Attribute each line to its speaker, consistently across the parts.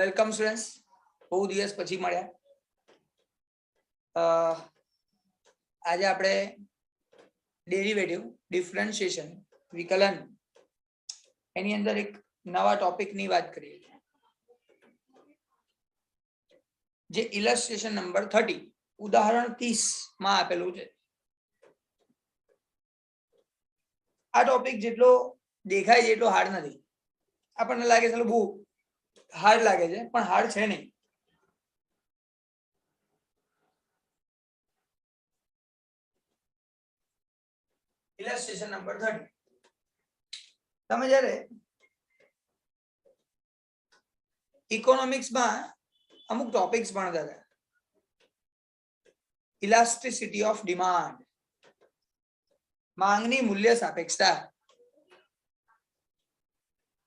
Speaker 1: Welcome students, બહુ દિવસ પછી મળ્યા. આજે આપણે ડેરિવેટિવ, ડિફરન્શિએશન, વિકલન એની અંદર એક નવા ટોપિકની વાત કરીએ જે ઇલસ્ટ્રેશન નંબર 30 ઉદાહરણ 30 માં આપેલું છે. આ ટોપિક જેટલો દેખાય એટલો હાર્ડ નથી. આપણને લાગે છે બહુ હાર્ડ લાગે છે, પણ હાર્ડ છે નહીં. ઇલસ્ટ્રેશન નંબર 30. તમે જ્યારે ઇકોનોમિક્સમાં અમુક ટોપિક્સ ભણતા હતા, ઇલાસ્ટિસિટી ઓફ ડિમાન્ડ, માંગની મૂલ્ય સાપેક્ષતા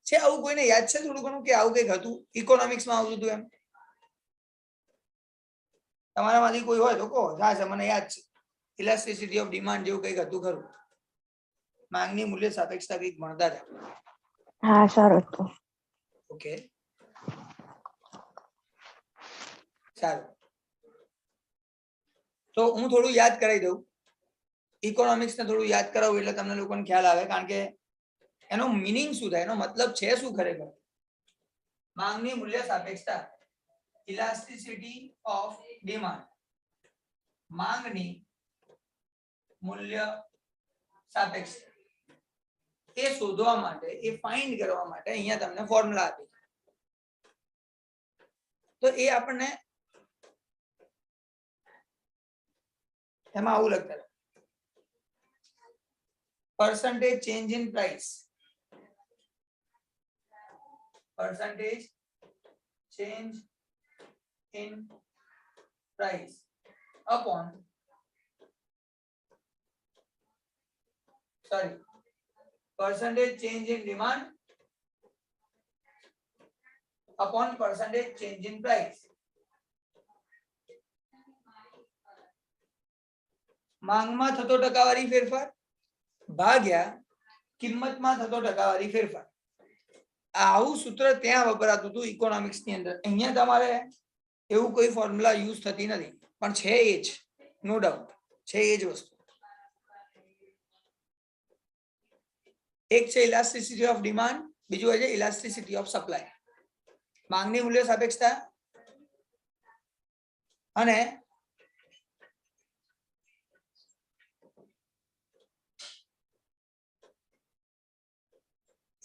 Speaker 1: છે. આવું કોઈને યાદ છે થોડું ઘણું કે આવું કંઈક હતું ઇકોનોમિક્સમાં આવતું હતું? એમ તમારામાંથી કોઈ હોય તો કહો. હા સર, મને યાદ છે, ઇલાસ્ટિસિટી ઓફ ડિમાન્ડ જેવું કંઈક હતું ખરું. માંગની મૂલ્ય સાપેક્ષતા કંઈક ભણતા હતા.
Speaker 2: હા સર હતું.
Speaker 1: ઓકે, સારું. તો હું થોડું યાદ કરાવી દઉં. ઇકોનોમિક્સ ને થોડું યાદ કરાવું એટલે તમને લોકોને ખ્યાલ આવે, કારણ કે એનો મીનિંગ શું થાય, એનો મતલબ છે શું ખરેખર. માંગની મૂલ્ય સાપેક્ષતા, ઇલાસ્ટિસિટી ઓફ ડિમાન્ડ, માંગની મૂલ્ય સાપેક્ષતા એ શોધવા માટે, એ ફાઇન્ડ કરવા માટે અહીંયા તમને ફોર્મ્યુલા આપી. તો એ આપણને એમાં આવું લખતા percentage change in price, percentage change in price upon percentage change in demand upon percentage change in price. માંગમાં થતો ટકાવારી ફેરફાર ભાગ્યા કિંમતમાં થતો ટકાવારી ફેરફાર. આવું સૂત્ર ત્યાં વપરાતું હતું ઇકોનોમિક્સ ની અંદર. અહીંયા તમારે એવું કોઈ ફોર્મ્યુલા યુઝ થતી નથી, પણ છે એ જ, નો ડાઉટ છે એ જ વસ્તુ. એક છે ઇલાસ્ટિસિટી ઓફ ડિમાન્ડ, બીજું હોય છે ઇલાસ્ટિસિટી ઓફ સપ્લાય. માંગની મૂલ્ય સાપેક્ષતા અને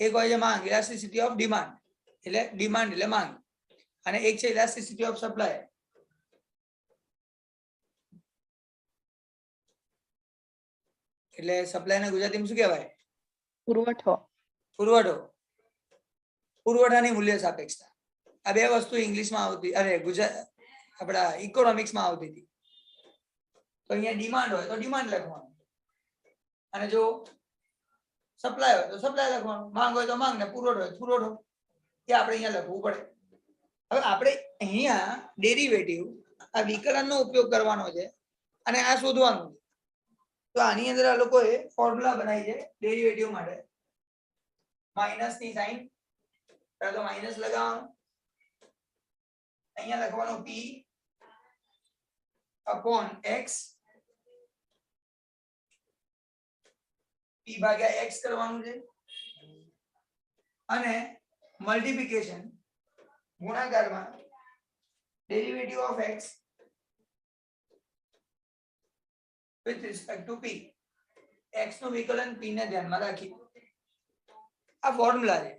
Speaker 1: એક હોય છે માંગ, ઇલાસ્ટિસિટી ઓફ ડિમાન્ડ, એટલે ડિમાન્ડ એટલે માંગ, અને એક છે ઇલાસ્ટિસિટી ઓફ સપ્લાય. એટલે સપ્લાય ને ગુજરાતીમાં શું કહેવાય?
Speaker 2: પુરવઠો.
Speaker 1: પુરવઠો, પુરવઠાની મૂલ્ય સાપેક્ષતા. આ બે વસ્તુ ઇંગ્લિશમાં આવતી, અરે ગુજરાત આપણા ઇકોનોમિક્સમાં આવતી હતી. તો અહીંયા ડિમાન્ડ હોય તો ડિમાન્ડ લખવાનું, અને જો સપ્લાય હોય તો સપ્લાય લખવાનું, માંગ હોય તો માંગ, ને પુરવઠો હોય પુરવઠો. એ આપણે અહીંયા લખવું પડે. હવે આપણે અહીંયા ડેરિવેટિવ, આ વિકલનનો ઉપયોગ કરવાનો છે અને આ શોધવાનું છે. તો આની અંદર આ લોકોએ ફોર્મ્યુલા બનાવી છે ડેરિવેટિવ માટે. માઈનસ ની સાઈન, પહેલા તો માઈનસ લગાવવાનું, અહીંયા લખવાનું p upon x, p ભાગ્યા x કરવાનું છે, અને મલ્ટીપ્લિકેશન ગુણાકારમાં derivative of x with respect to p. x નું વિકલન p ને ધ્યાનમાં રાખી. આ ફોર્મ્યુલા છે.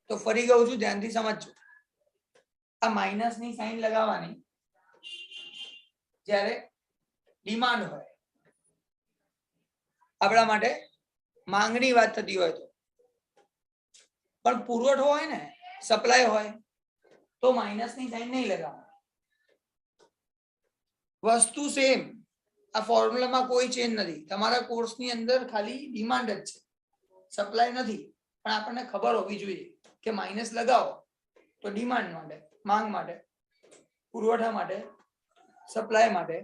Speaker 1: તો ફરી કહું છું, ધ્યાનથી સમજજો. આ માઈનસ ની સાઈન લગાવવાની જ્યારે ડિમાન્ડ હોય, આપણા માટે માંગની વાત થતી હોય તો. પણ પુરવઠો હોય ને, સપ્લાય હોય, તો માઈનસ ની સાઈન નહીં લગાવવાની. વસ્તુ સેમ, આ ફોર્મ્યુલામાં કોઈ ચેન્જ નથી. તમારા કોર્સની અંદર ખાલી ડિમાન્ડ જ છે, સપ્લાય નથી. પણ આપણને ખબર હોવી જોઈએ કે માઈનસ લગાવો તો ડિમાન્ડ માટે, માંગ માટે, પુરવઠા માટે, સપ્લાય માટે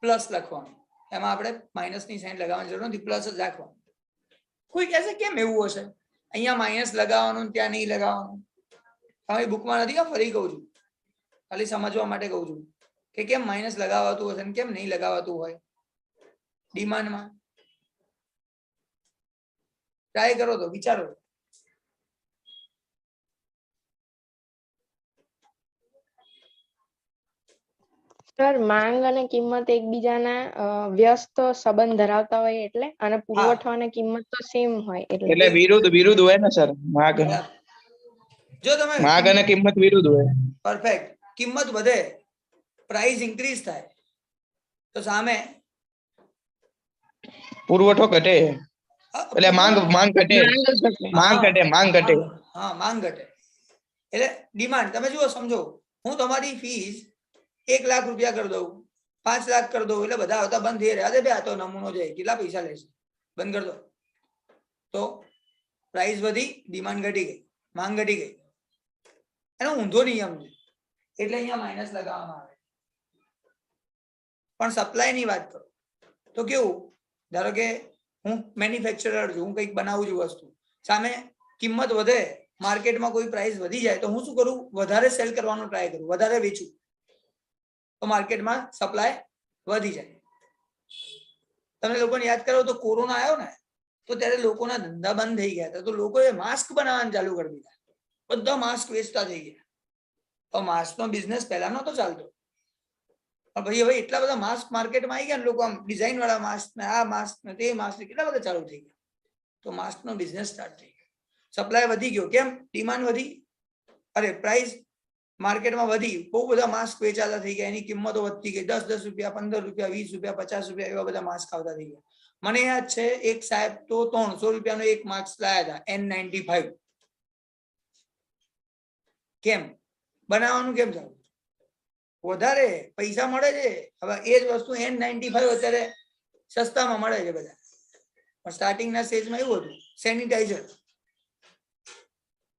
Speaker 1: પ્લસ લખવાનું. એમાં આપણે માઈનસ ની સાઈન લગાવવાની જરૂર નથી, પ્લસ જ રાખવાનું. કોઈ કહેશે કેમ એવું હશે? અહીંયા માઇનસ લગાવવાનું, ત્યાં નહીં લગાવવાનું. તમારી બુકમાં નથી, ફરી કહું છું, ખાલી સમજવા માટે કહું છું કે કેમ માઇનસ લગાવાતું હશે ને કેમ નહીં લગાવાતું હોય ડિમાન્ડમાં. ટ્રાય કરો તો વિચારો.
Speaker 2: સર માંગ અને કિંમત એકબીજાના વ્યસ્ત સંબંધ ધરાવતા હોય એટલે, અને પુરવઠો અને કિંમત તો સેમ હોય એટલે.
Speaker 3: એટલે વિરુદ્ધ હોય ને સર.
Speaker 1: જો તમે
Speaker 3: માંગ અને કિંમત વિરુદ્ધ હોય.
Speaker 1: પરફેક્ટ. કિંમત વધે, પ્રાઇસ ઇન્ક્રીઝ થાય, તો સામે
Speaker 3: પુરવઠો ઘટે, એટલે માંગ ઘટે. માંગ ઘટે.
Speaker 1: હા, માંગ ઘટે એટલે ડિમાન્ડ. તમે જુઓ, સમજો, હું તમારી ફીસ 1 લાખ રૂપિયા કરી દઉં, 5 લાખ કરી દઉં, એટલે બધા આવતા બંધ થઈ રહ્યા. બે આ તો નમૂનો છે, કેટલા પૈસા લેશે, બંધ કરી દો. તો પ્રાઇસ વધી, ડિમાન્ડ ઘટી ગઈ, માંગ ઘટી ગઈ. એનો ઊંધો નિયમ છે, એટલે અહીંયા માઇનસ લગાવવામાં આવે. પણ સપ્લાય ની વાત કરો તો કેવું, ધારો કે હું મેન્યુફેક્ચરર છું, હું કંઈક બનાવું છું વસ્તુ, સામે કિંમત વધે, માર્કેટમાં કોઈ પ્રાઇસ વધી જાય, તો હું શું કરું, વધારે સેલ કરવાનો ટ્રાય કરું, વધારે વેચું, તો માર્કેટમાં સપ્લાય વધી જાય. તમે લોકોને યાદ કરો તો કોરોના આવ્યો ને, તો ત્યારે લોકોના ધંધા બંધ થઈ ગયા હતા, તો લોકોએ માસ્ક બનાવવાનું ચાલુ કરી દીધા, બધા માસ્ક વેચતા થઈ ગયા. તો માસ્કનો બિઝનેસ પહેલા નહોતો ચાલતો, પણ ભાઈ હવે એટલા બધા માસ્ક માર્કેટમાં આવી ગયા ને, લોકો આમ ડિઝાઇન વાળા માસ્ક ને આ માસ્ક ને તે માસ્ક કેટલા બધા ચાલુ થઈ ગયા, તો માસ્કનો બિઝનેસ સ્ટાર્ટ થઈ ગયો. સપ્લાય વધી ગયો, કેમ, ડિમાન્ડ વધી, અરે પ્રાઇસ માર્કેટમાં વધી, બહુ બધા માસ્ક વેચાતા થઈ ગયા, એની કિંમતો વધતી ગઈ, 10 રૂપિયા, 15 રૂપિયા, 20 રૂપિયા, 50 રૂપિયા, એવા બધા માસ્ક આવતા થઈ ગયા. મને યાદ છે એક સાહેબ તો 300 રૂપિયાનો એક માસ્ક લાયા હતા, N95. કેમ બનાવવાનું, કેમ ચાલુ, વધારે પૈસા મળે છે. હવે એ જ વસ્તુ N95 અત્યારે સસ્તામાં મળે છે બધા, પણ સ્ટાર્ટિંગના સ્ટેજમાં એવું હતું, સેનિટાઈઝર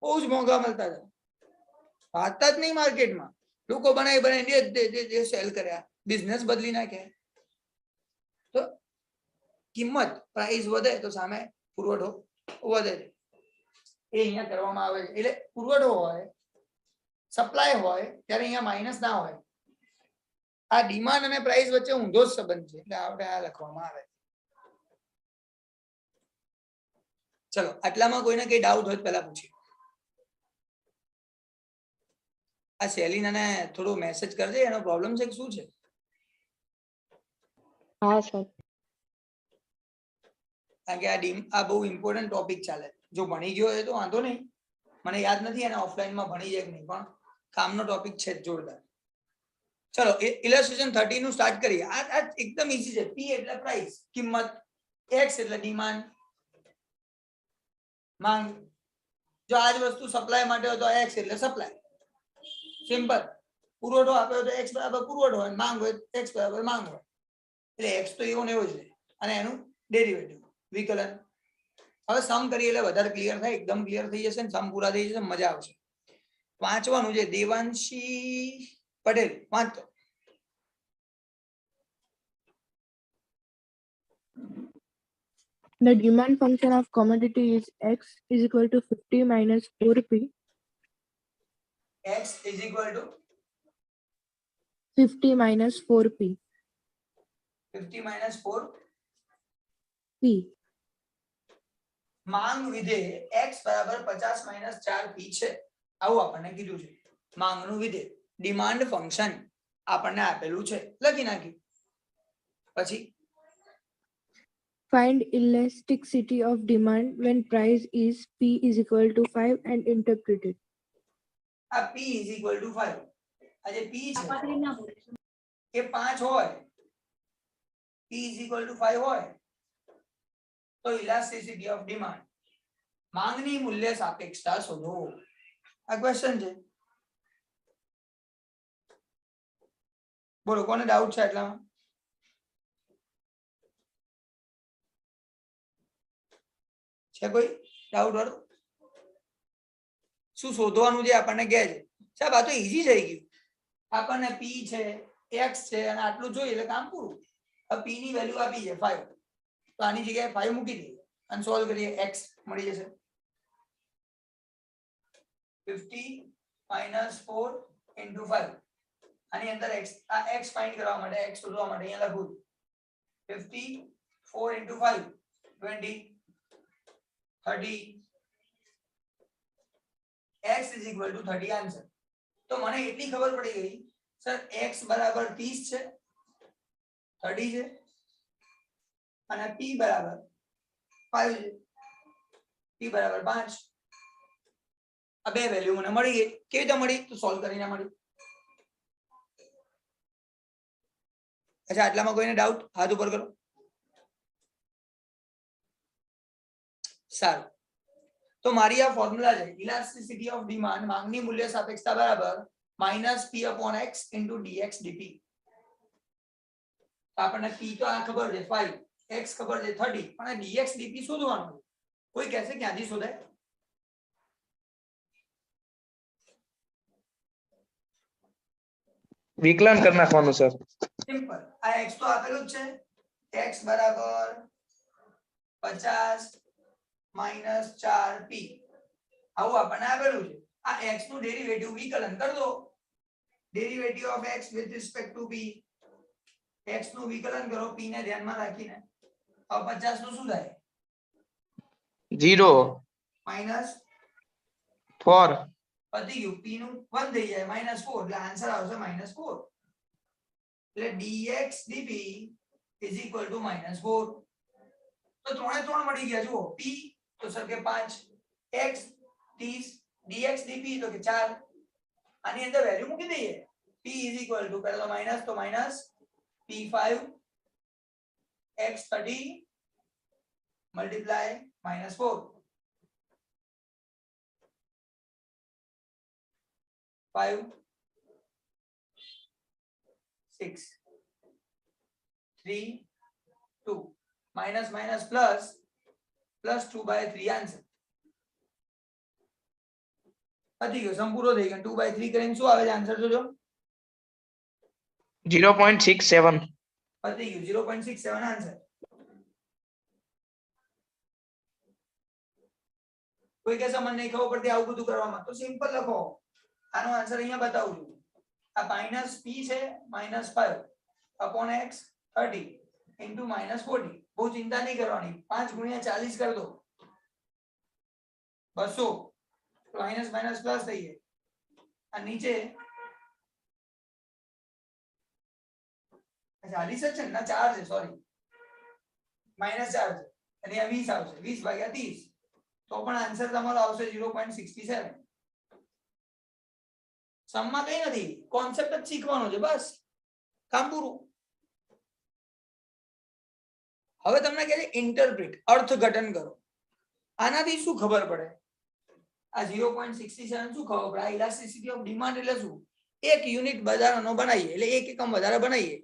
Speaker 1: બહુ જ મોંઘા મળતા હતા, વાતા જ નહીં માર્કેટમાં, લોકો બનાવી સેલ કર્યા, બિઝનેસ બદલી નાખ્યા. તો કિંમત, પ્રાઇસ વધે તો સામે પુરવઠો વધે છે, એ અહીંયા કરવામાં આવે છે. એટલે પુરવઠો હોય, સપ્લાય હોય, ત્યારે અહીંયા માઇનસ ના હોય. આ ડિમાન્ડ અને પ્રાઇસ વચ્ચે ઊંધો જ સંબંધ છે, એટલે આપણે આ લખવામાં આવે. ચલો, આટલામાં કોઈને કઈ ડાઉટ હોય પહેલા પૂછીએ. આ સેલિનાને થોડો મેસેજ કરજે, એનો પ્રોબ્લેમ છે કે શું છે?
Speaker 2: હા સર.
Speaker 1: કારણ કે આ બહુ ઇમ્પોર્ટન્ટ ટોપિક ચાલે. જો ભણી ગયો હોય તો વાંધો નહીં, મને યાદ નથી એને ઓફલાઈનમાં ભણી જાય કે નહીં, પણ કામનો ટોપિક છે જોરદાર. ચલો, ઇલસ્ટ્રેશન 30 નું સ્ટાર્ટ કરીએ. આ એકદમ ઈઝી છે. P એટલે પ્રાઇસ, કિંમત, X એટલે ડિમાન્ડ, માંગ. જો આ જ વસ્તુ સપ્લાય માટે હોય તો X એટલે સપ્લાય, સિમ્પલ. પુરવઠો આપ્યો તો X બરાબર પુરવઠો હોય, માંગ હોય X બરાબર માંગ હોય, એટલે X તો એવો ને એવો જ રહે, અને એનું ડેરિવેટિવ વિકલન. હવે સમ કરીએ એટલે વધારે ક્લિયર થાય, એકદમ ક્લિયર થઈ જશે ને, સમ પૂરા થઈ જશે, મજા આવશે. વાંચવાનું છે. દેવાંશી પટેલ વાંચતો.
Speaker 4: The demand function of commodity is X is equal to 50 minus 4P.
Speaker 1: X is equal to
Speaker 4: 50 minus 4P.
Speaker 1: 50 minus 4
Speaker 4: P.
Speaker 1: માંગ વિધેય X બરાબર 50 minus 4P છે, આવું આપણને કીધું છે. માંગનું વિધેય, ડિમાન્ડ ફંક્શન આપણને આપેલું છે, લખી નાખ્યું. પછી
Speaker 4: Find elasticity of demand when price is P is equal to 5 and interpret it.
Speaker 1: આ P is equal to 5, આ જે P છે એ 5 હોય, P is equal to 5 હોય, તો elasticity of demand, માંગની મૂલ્ય સાપેક્ષતા શોધો. આ ક્વેશ્ચન છે. બોલો, કોને ડાઉટ છે એટલામાં? છે કોઈ ડાઉટ વાળો? શું શોધવાનું છે આપણને કહે છે? સાહેબ આ તો ઈઝી થઈ ગયું, આપણને P છે, X છે, અને આટલું જોઈએ એટલે કામ પૂરું. હવે P ની વેલ્યુ આપી છે 5, તો આની જગ્યાએ 5 મૂકી દઈએ અને સોલ્વ કરીએ, X મળી જશે. 50 minus 4 into 5 આની અંદર x આ x ફાઇન્ડ કરવા માટે x શોધવા માટે અહીંયા લખું 50 4 into 5 20 30 x is equal to 30 answer તો મને એટલી ખબર પડી ગઈ સર x બરાબર 30 છે 30 છે અને p બરાબર 5 છે p બરાબર 5 આ બે વેલ્યુ મને મળી ગઈ કેવી રીતે મળી તો સોલ્વ કરીને મળી અચ્છા આટલામાં કોઈને ડાઉટ હાથ ઉપર કરો સારું તો મારી આ ફોર્મ્યુલા છે ઇલાસ્ટિસિટી ઓફ ડિમાન્ડ માંગની મૂલ્ય સાપેક્ષતા બરાબર -p/x * dx dt આપણને p તો આ ખબર છે 5 x ખબર છે 30 પણ dx dt શોધવાનું કોઈ કહેશે ક્યાંથી શોધાય
Speaker 3: વિકલન કરી નાખવાનું સર
Speaker 1: સિમ્પલ આ x તો આપેલું જ છે x બરાબર 50 minus 4p આવું આપણને આપેલું છે આ x નું ડેરિવેટિવ વિકલન કરી દો derivative of x with respect to p x નું વિકલન કરો p ને ધ્યાનમાં રાખીને હવે 50 નું શું થાય
Speaker 3: 0
Speaker 1: minus
Speaker 3: 4
Speaker 1: પતી ગયું p નું 1 થઈ જાય -4 એટલે આન્સર આવશે -4 એટલે dx dp is equal to -4 તો ત્રણે ત્રણ મળી ગયા જુઓ p તો સર કે 5 x 30 dx dp તો કે 4 આની અંદર વેલ્યુ મૂકી દઈએ p is equal to પહેલા તો minus p5 x 30 multiply -4 5 6 3 2 minus minus plus plus 2/3 answer પતી ગયો સંપૂર્ણ થઈ ગયો 2/3 કરીને શું આવે છે આન્સર જોજો
Speaker 3: 0.67
Speaker 1: પતી ગયું 0.67 આન્સર કોઈ કહેશે મને નહીં ખબર પડતી આવું બધું કરવામાં તો સિમ્પલ લખો આનો આન્સર અહીંયા બતાવું છું આ માઈનસ p છે -5 upon x 30 into -40 બહુ ચિંતા નહીં કરવાની 5 ગુણ્યા 40 કરી દો 200 માઈનસ માઈનસ પ્લસ થઈ જાય આ નીચે 40 છે ના 4 છે સોરી -4 છે અને આ 20 આવશે 20/30 તો પણ આન્સર તમારો આવશે 0.67 સમમાં કઈ નથી કોન્સેપ્ટ જ શીખવાનો છે બસ કામ પૂરું હવે તમને કહે છે ઇન્ટરપ્રિટ અર્થઘટન કરો આનાથી શું ખબર પડે આ 0.67 શું ખબર પડે આ ઇલાસ્ટિસિટી ઓફ ડિમાન્ડ એટલે શું એક યુનિટ વધારાનો બનાવીએ એટલે એક એકમ વધારે બનાવીએ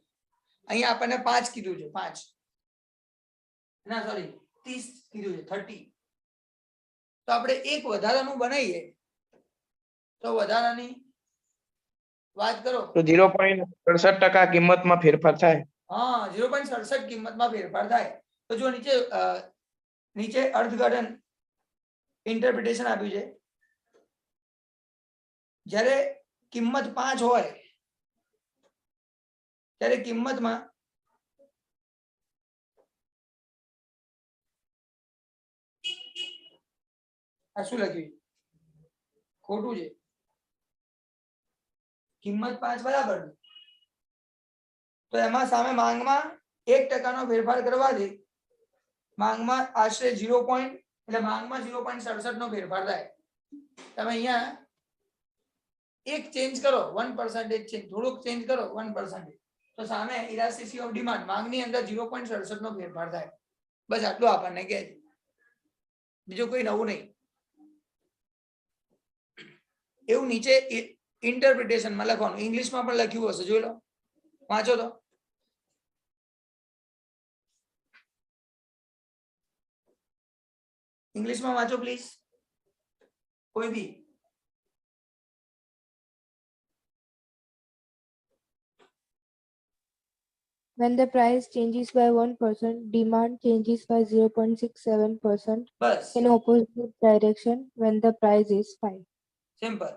Speaker 1: અહીંયા આપણને 5 કીધું છે 5 ના સોરી 30 કીધું છે 30 તો આપણે એક વધારાનું બનાવીએ તો વધારાની વાત કરો
Speaker 3: તો 0.67% કિંમતમાં ફેરફાર થાય
Speaker 1: હા 0.67 કિંમતમાં ફેરફાર થાય તો જો નીચે અર્થઘટન ઇન્ટરપ્રિટેશન આપ્યું છે જ્યારે કિંમત 5 હોય ત્યારે કિંમતમાં આ શું લખ્યું ખોટું છે કિંમત 5 બરાબર તો એમાં સામે માંગમાં 1% નો ફેરફાર કરવાથી માંગમાં આશરે 0. એટલે માંગમાં 0.67 નો ફેરફાર થાય તમે અહીંયા એક ચેન્જ કરો 1% ચેન્જ થોડુંક ચેન્જ કરો 1% તો સામે ઇલાસ્ટિસિટી ઓફ ડિમાન્ડ માંગની અંદર 0.67 નો ફેરફાર થાય બસ આટલું આપણને કહે છે બીજું કોઈ નવું નહીં એવું નીચે ઇન્ટરપ્રિટેશનમાં લખવાનું ઇંગ્લિશમાં પણ લખ્યું હશે જોઈ લો વાંચો તો ઇંગ્લિશમાં વાંચો પ્લીઝ કોઈ બી
Speaker 4: When the price changes by 1%, demand changes by 0.67%
Speaker 1: bus
Speaker 4: in opposite direction when the price is 5.
Speaker 1: Simple.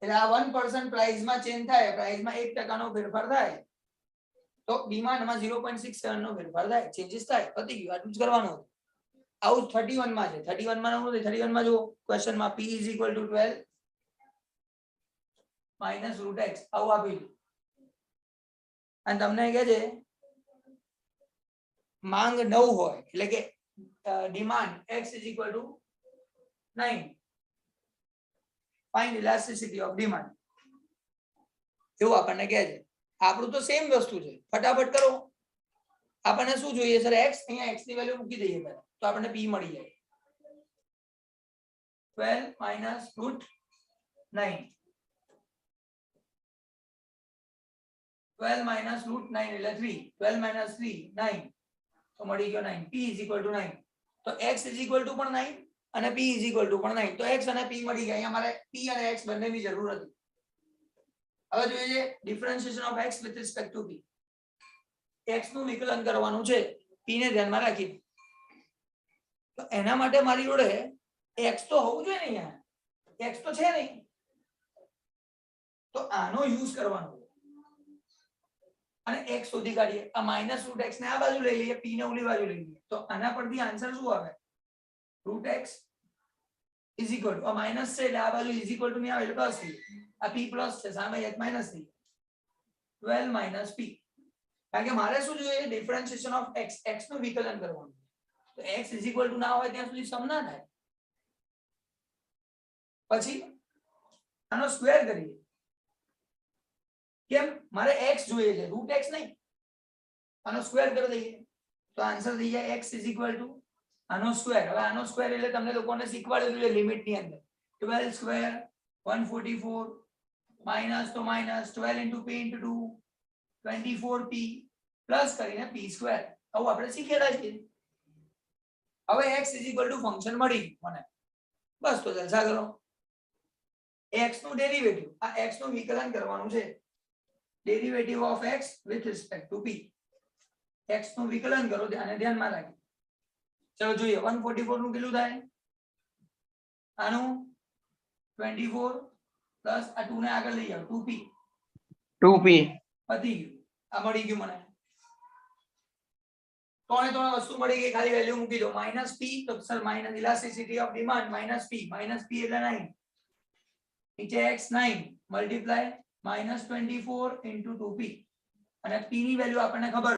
Speaker 1: એટલે આ 1% પ્રાઇસમાં ચેન્જ થાય, પ્રાઇસમાં 1% નો ફેરફાર થાય તો ડિમાન્ડમાં 0.67 નો ફેરફાર થાય, ચેન્જીસ થાય. પતી ગયું, આટલું જ કરવાનું હતું. આવું 31 માં છે. 31 માં શું છે? 31 માં જો ક્વેશ્ચનમાં p = 12 માઇનસ રૂટ x આવું આપી દીધું અને તમને કહે છે માંગ 9 હોય એટલે કે demand x = 9. Find elasticity of demand એવું આપણને કહે છે. આપણું તો સેમ વસ્તુ છે, ફટાફટ કરો. આપણને શું જોઈએ સર? x, અહીંયા x ની વેલ્યુ મૂકી દઈએ પહેલા તો આપણને p મળી જાય. 12 માઇનસ રૂટ 9, 12 માઇનસ રૂટ 9 એટલે 3, 12 માઇનસ 3 9 તો મળી ગયો 9. p = 9 તો x = પણ 9 અને p = પણ 9 તો x અને p મળી ગયા. અહીંયા મારે p અને x બંનેની જરૂર હતી. હવે જોઈએ differentiation of x with respect to p. x નું વિકલન કરવાનું છે p ને ધ્યાનમાં રાખીને. તો એના માટે મારી જોડે x તો હોવું જોઈએ ને, અહીંયા x તો છે નહીં તો આનો યુઝ કરવાનો અને x શોધી કાઢીએ. આ માઇનસ રૂટ x ને આ બાજુ લઈ લઈએ, p ને ઓલી બાજુ લઈ લઈએ તો આના પરથી આન્સર શું આવે? રૂટ x = આ માઇનસ છે એટલે આ બાજુ = ની આવે એટલે પ્લસ થઈ. આ p પ્લસ છે, સામે એક માઇનસ થઈ. 12 માઇનસ p. કારણ કે મારે શું જોઈએ? ડિફરન્શિએશન ઓફ x, x નું વિકલન કરવાનું. તો x = ના હોય ત્યાં સુધી સમ ના થાય. પછી આનો સ્ક્વેર કરીએ. કેમ? મારે x જોઈએ છે, રૂટ x નહીં. આનો સ્ક્વેર કરી દઈએ તો આન્સર થઈ જાય x = આનો સ્ક્વેર. હવે આનો સ્ક્વેર એટલે તમને લોકોને શીખવાડેલું છે લિમિટ ની અંદર. 12 સ્ક્વેર 144 માઇનસ તો માઇનસ 12 * p * 2 24p પ્લસ કરીને p સ્ક્વેર. આવું આપણે શીખેલા છીએ. હવે x = ફંક્શન મળી ગયું મને. બસ તો જલસા કરો. x નું ડેરિવેટિવ, આ x નું વિકલન કરવાનું છે. Derivative of x with respect to p. x નું વિકલન કરો, ધ્યાનમાં રાખી. ચલો જોઈએ 144 નું કેટલું થાય? આનું 24 પ્લસ આ 2 ને આગળ લઈ આવો 2p.
Speaker 3: 2p.
Speaker 1: પતી ગયું. આ મળી ગયું મને. ત્રણે વસ્તુ મળી ગઈ, ખાલી વેલ્યુ મૂકી દો. માઇનસ p તો sir minus elasticity of demand minus p એટલે 9. નીચે x 9 મલ્ટીપ્લાય -24 * 2p અને p ની વેલ્યુ આપણને ખબર.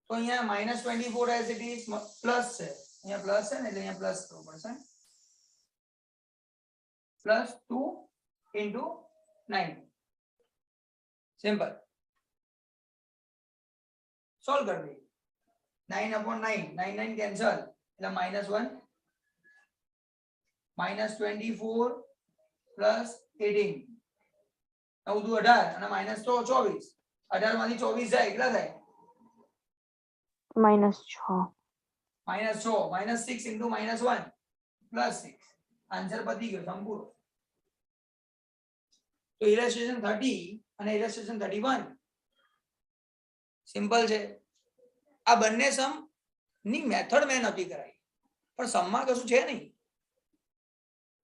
Speaker 1: તો અહીંયા -24 એઝ ઇટ ઇઝ પ્લસ છે. અહીંયા પ્લસ છે ને એટલે અહીંયા પ્લસ કરવું પડશે. +2 * 9. સિમ્પલ. સોલ્વ કરી દઈએ. 9/9 9 9 કેન્સલ એટલે -1 -24 + 18 9 દુ 18 અને -24. 18 માંથી 24 જાય કેટલા થાય?
Speaker 2: -6.
Speaker 1: -6 -6 * -1 +6. આન્સર પતી ગયો સંપૂર્ણ. તો ઇલસ્ટ્રેશન 30 અને ઇલસ્ટ્રેશન 31 સિમ્પલ છે. આ બંને સમ ની મેથડ મેં નથી કરાઈ પણ સમમાં કશું છે નહીં.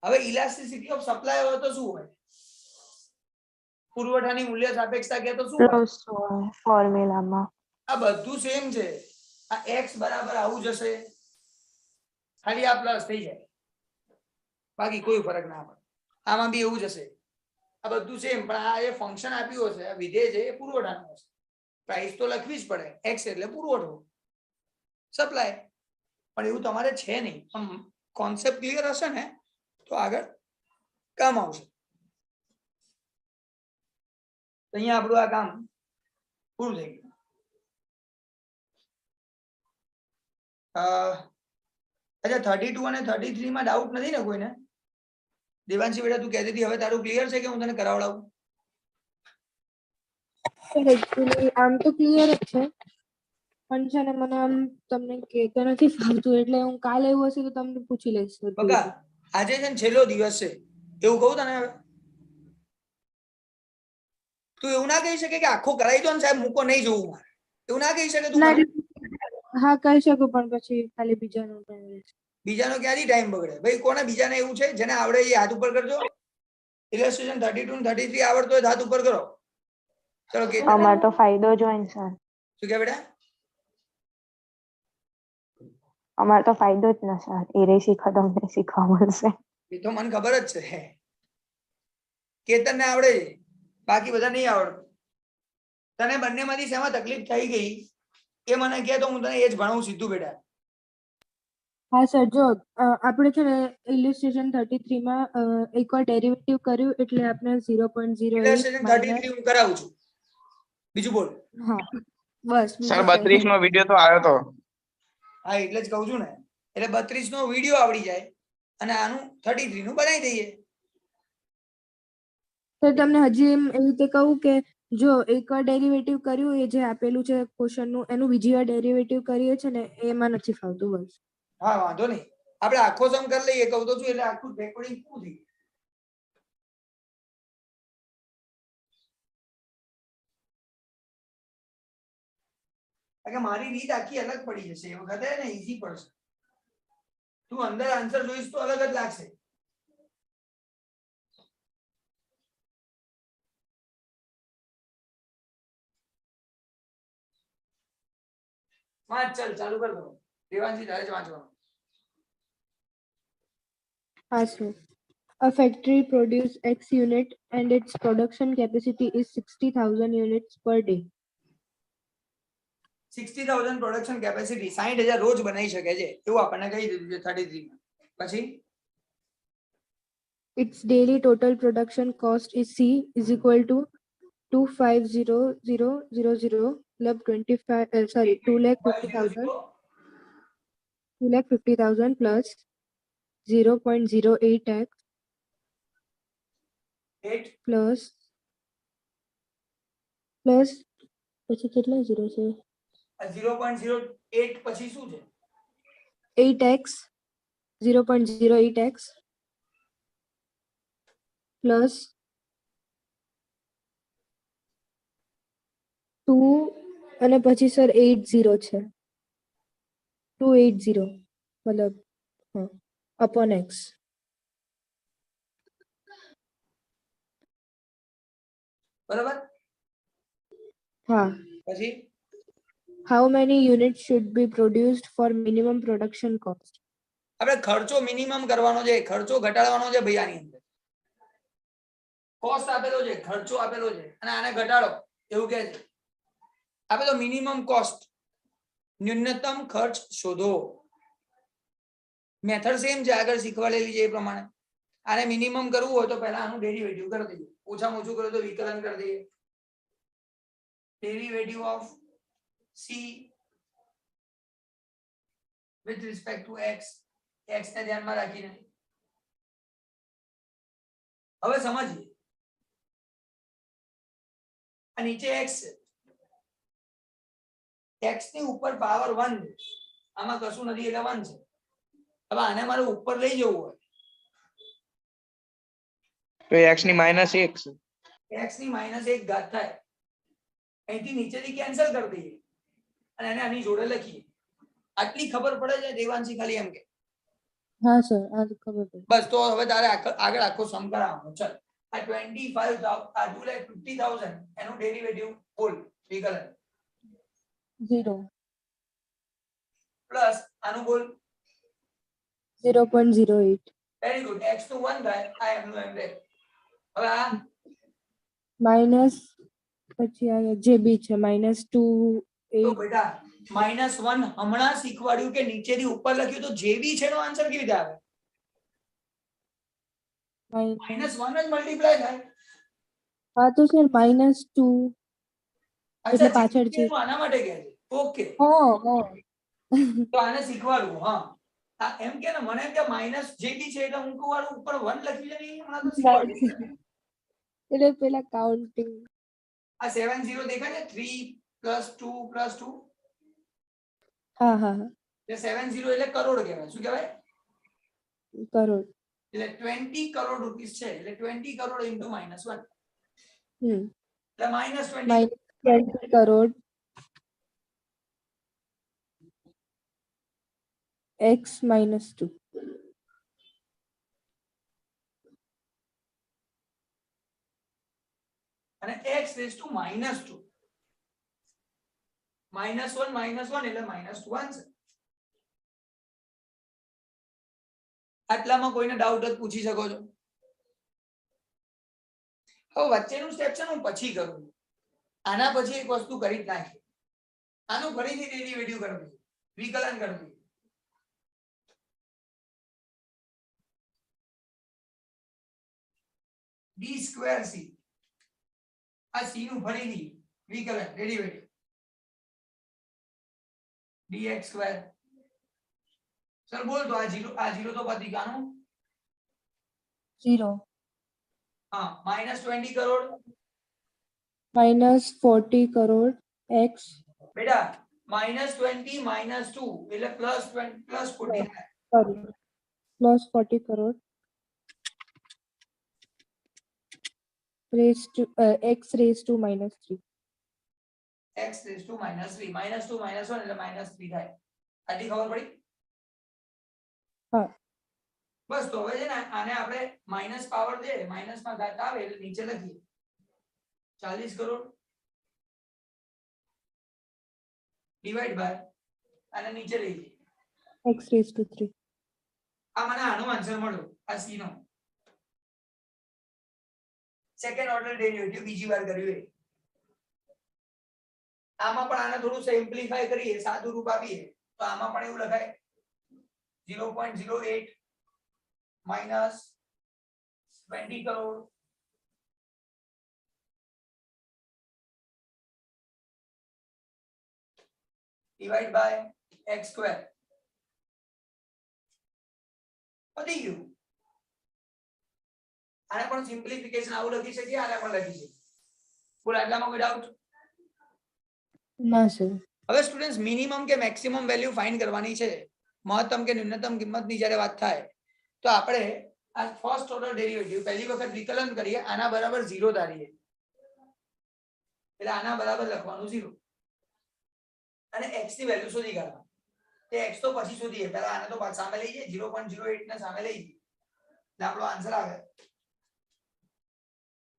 Speaker 1: હવે ઇલાસ્ટિસિટી ઓફ સપ્લાય હોય તો શું હોય? પુરવઠાની મૂલ્ય સાપેક્ષતા કે તો શું હોય?
Speaker 2: પ્લસ ફોર્મ્યુલામાં
Speaker 1: આ બધું સેમ છે. આ x બરાબર આવું જશે, ખાલી આ પ્લસ થઈ જાય, બાકી કોઈ ફરક ના પડે. આમાં બી એવું જ હશે. આ બધું સેમ પણ આ જે ફંક્શન આપ્યું હશે, આ વિધેય છે એ પુરવઠાનું હશે. પ્રાઇસ તો લખવી જ પડે. x એટલે પુરવઠો, સપ્લાય. પણ એવું તમારે છે નહીં. પણ કોન્સેપ્ટ ક્લિયર હશે ને તો આગળ કામ આવશે. તો અહીંયા આપણું આ કામ પૂરું થઈ ગયું. અચ્છા 32 અને 33 માં ડાઉટ નથી ને કોઈને? દેવાંશી બેટા તું કહેતી હતી હવે તારું ક્લિયર છે કે હું તને કરાવડાવું?
Speaker 4: એકચ્યુઅલી આમ તો ક્લિયર જ છે પણ છે ને મને આમ તમને કહેતા નથી ફાવતું એટલે હું કાલે એવું હશે તો તમને પૂછી લઈશ.
Speaker 1: બકા આજે છે ને છેલ્લો દિવસ છે એવું કહું તને. હવે તું એવું ના કહી શકે કે આખો કરાવી દો ને સાહેબ, મૂકો નહીં જોવું મારે, એવું ના કહી શકે તું?
Speaker 4: હા કહી શકું પણ પછી ખાલી બીજાનું
Speaker 1: બીજાનો ક્યાંથી ટાઈમ બગડે ભાઈ? કોને બીજાને એવું છે જેને આવડે એ હાથ ઉપર કરજો. ઇલસ્ટ્રેશન 32 અને 33 આવડતો હોય તો હાથ ઉપર કરો. ચલો કે
Speaker 2: અમાર તો ફાયદો જ હોય ને સર.
Speaker 1: શું કે બેટા?
Speaker 2: અમાર તો ફાયદો જ ને સર. એ રે શીખવા તમને શીખવા મળશે.
Speaker 1: એ તો મને ખબર જ છે. કેતનને આવડે છે, બાકી બધા નહીં આવડતું. તને બંનેમાંથી શેમાં તકલીફ થઈ ગઈ એ મને કહે તો હું તને એ જ ભણાવું સીધું બેટા.
Speaker 4: હા સર, જો આપણે છે ને ઇલિસ્ટ્રેશન 33 માં એકવાર ડેરિવેટિવ કર્યું એટલે આપણે 0.08
Speaker 1: ઇલસ્ટ્રેશન 33 હું કરાવું છું. બીજું બોલ.
Speaker 4: હા બસ
Speaker 3: સર
Speaker 4: બીજું કંઈ
Speaker 3: 32 નો વિડીયો તો આવ્યો તો.
Speaker 1: હા એટલે જ કહું છું ને. એટલે 32 નો વિડીયો આવડી જાય અને આનું 33 નું બનાવી દઈએ.
Speaker 4: સર તમને હજી એવી રીતે કહું કે જો એકવાર ડેરિવેટિવ કર્યું એ જે આપેલું છે ક્વેશ્ચનનું એનું બીજી વાર ડેરિવેટિવ કરીએ છે ને એમાં નથી ફાવતું બસ.
Speaker 1: હા વાંધો નહીં, આપણે આખો સમ કરી લઈએ કહું તો છું એટલે આખું રેકોર્ડિંગ પૂરું થઈ ગયું. કારણ કે મારી રીત આખી અલગ પડી જશે એ વખતે ને ઈઝી પડશે. તું અંદર આન્સર જોઈશ તો અલગ જ લાગશે. વાંચ ચાલ ચાલુ કર દો. દેવાંશી તારે જ વાંચવાનું.
Speaker 4: હા sir. A factory produces X unit and its production capacity is 60,000 units per day.
Speaker 1: 60,000 production capacity 60,000 રોજ બનાવી શકે છે એવું આપણને કહી દીધું છે 33 માં. પછી
Speaker 4: Its daily total production cost is C is equal to 250,000 club 2,50,000 plus 0.08x
Speaker 1: 8
Speaker 4: plus પછી કેટલા ઝીરો છે
Speaker 1: 0.08 પછી શું છે?
Speaker 4: 8x 0.08x plus 2 અને પછી સર 80 છે 280 મતલબ હા upon x.
Speaker 1: બરાબર.
Speaker 4: હા.
Speaker 1: પછી
Speaker 4: How many units should be produced for minimum production cost?
Speaker 1: આપણે ખર્ચો મિનિમમ કરવાનો છે, ખર્ચો ઘટાડવાનો છે ભાઈ. આની અંદર કોસ્ટ આપેલો છે, ખર્ચો આપેલો છે અને આને ઘટાડો એવું કહે છે. આપેલો મિનિમમ કોસ્ટ, ન્યૂનતમ ખર્ચ શોધો. મેથડ સેમ છે, આગળ શીખવાડેલી છે એ પ્રમાણે. આને મિનિમમ કરવું હોય તો પહેલા આનું ડેરિવેટિવ કરી દઈએ. ઓછામાં ઓછું કરો તો વિકલન કરી દઈએ. Derivative of c with respect to x, x ને ધ્યાનમાં રાખીને. હવે સમજીએ. આ નીચે x છે, x ની ઉપર પાવર 1 છે, આમાં કશું નથી એટલે 1 છે. હવે આને મારે ઉપર લઈ જવું હોય
Speaker 3: તો x ની -1
Speaker 1: x ની -1 ઘાત થાય. અહીંથી નીચેથી કેન્સલ કરી દઈએ અને એને આની જોડે લખીએ. આટલી ખબર પડે છે દેવાંશી? ખાલી એમ કે
Speaker 4: હા સર આ તો ખબર પડી.
Speaker 1: બસ તો હવે તારે આગળ આખો સમ કરાવવાનો. ચાલ આ 25,000 આ 2,50,000 એનું ડેરિવેટિવ બોલ વિકલન
Speaker 4: 0
Speaker 1: પ્લસ આનું બોલ
Speaker 4: 0.08
Speaker 1: વેરી ગુડ. x નું 1 થાય, આ m નું m રહે. હવે આ
Speaker 4: માઇનસ પછી આ જે બી છે -2
Speaker 1: તો બેટા -1 હમણાં શીખવાડ્યું કે નીચેથી ઉપર લખ્યું તો જે બી છે નો આન્સર કેવી રીતે આવે? -1 જ મલ્ટીપ્લાય થાય.
Speaker 4: હા તો સર -2
Speaker 1: અચ્છા
Speaker 4: એટલે પાછળથી
Speaker 1: નું આના માટે કહે છે. ઓકે
Speaker 4: હા
Speaker 1: તો આને શીખવાડવું. હા આ એમ કે ને મને કે માઈનસ જે બી છે એટલે હું કહું વાળું ઉપર 1 લખી લે ને હમણાં તો શીખવાડ્યું.
Speaker 4: એટલે પેલા કાઉન્ટિંગ.
Speaker 1: આ 70 દેખાય છે 3 + 2 + 2
Speaker 4: હા હા હા
Speaker 1: એટલે 70 એટલે કરોડ કહેવાય. શું કહેવાય?
Speaker 4: કરોડ.
Speaker 1: એટલે 20 કરોડ રૂપીસ છે એટલે 20 કરોડ * -1 એટલે
Speaker 4: -20 કરોડ x -2.
Speaker 1: અને x રેઝ ટુ -2. -1 એટલે -2 આન્સર. આટલામાં કોઈને ડાઉટ જ પૂછી શકો છો. હવે વચ્ચેનું સ્ટેપ છે ને હું પછી કરું. આના પછી એક વસ્તુ કરી જ નાખી. આનું ફરીથી ડેરિવેટિવ કરવું, વિકલન કરવું. d²c આ c નું ફરીથી વિકલન ડેરિવેટિવ dx². સર બોલ તો આ 0 તો પતી ગયાનું.
Speaker 4: 0
Speaker 1: હા -20 કરોડ
Speaker 4: -40 crore x
Speaker 1: બેટા -20 -2 એટલે +20 +40 થાય.
Speaker 4: sorry +40 crore raised to x raised to -3.
Speaker 1: x raised to -3 -2 -1 એટલે -3 થાય. આટલી ખબર પડી?
Speaker 4: હા.
Speaker 1: બસ તો હવે છે ને આને આપણે માઈનસ પાવર દે, માઈનસ માં ઘાત આવે એટલે નીચે લખીએ 40 કરોડ ડિવાઈડ બાય અને નીચે લઈ જઈએ
Speaker 4: x raised to 3.
Speaker 1: આ મને આનો આન્સર મળ્યો. આ c નો સેકન્ડ ઓર્ડર ડેરિવેટિવ બીજી વાર કર્યું એ. આમાં પણ આને થોડું સિમ્પ્લિફાય કરીએ, સાદું રૂપ આપીએ તો આમાં પણ એવું લખાય 0.08 minus 20 crore divided by x square. પતી ગયું. આને પણ સિમ્પ્લિફિકેશન આવું લખી શકીએ, આને પણ લખી શકીએ. બોલ આટલામાં કોઈ ડાઉટ?
Speaker 4: ના સર.
Speaker 1: હવે સ્ટુડન્ટ્સ મિનિમમ કે મેક્સિમમ વેલ્યુ ફાઇન્ડ કરવાની છે. મહત્તમ કે ન્યૂનતમ કિંમતની જ્યારે વાત થાય તો આપણે આ ફર્સ્ટ ઓર્ડર ડેરિવેટિવ પહેલી વખત વિકલન કરીએ, આના બરાબર 0 ધારીએ એટલે આના બરાબર લખવાનું 0 અને x ની વેલ્યુ શોધી કાઢવાની. તે x તો પછી શોધીએ, પહેલા આને તો સામે લઈ જઈએ 0.08 ને સામે લઈ જઈએ એટલે આપણો આન્સર આવે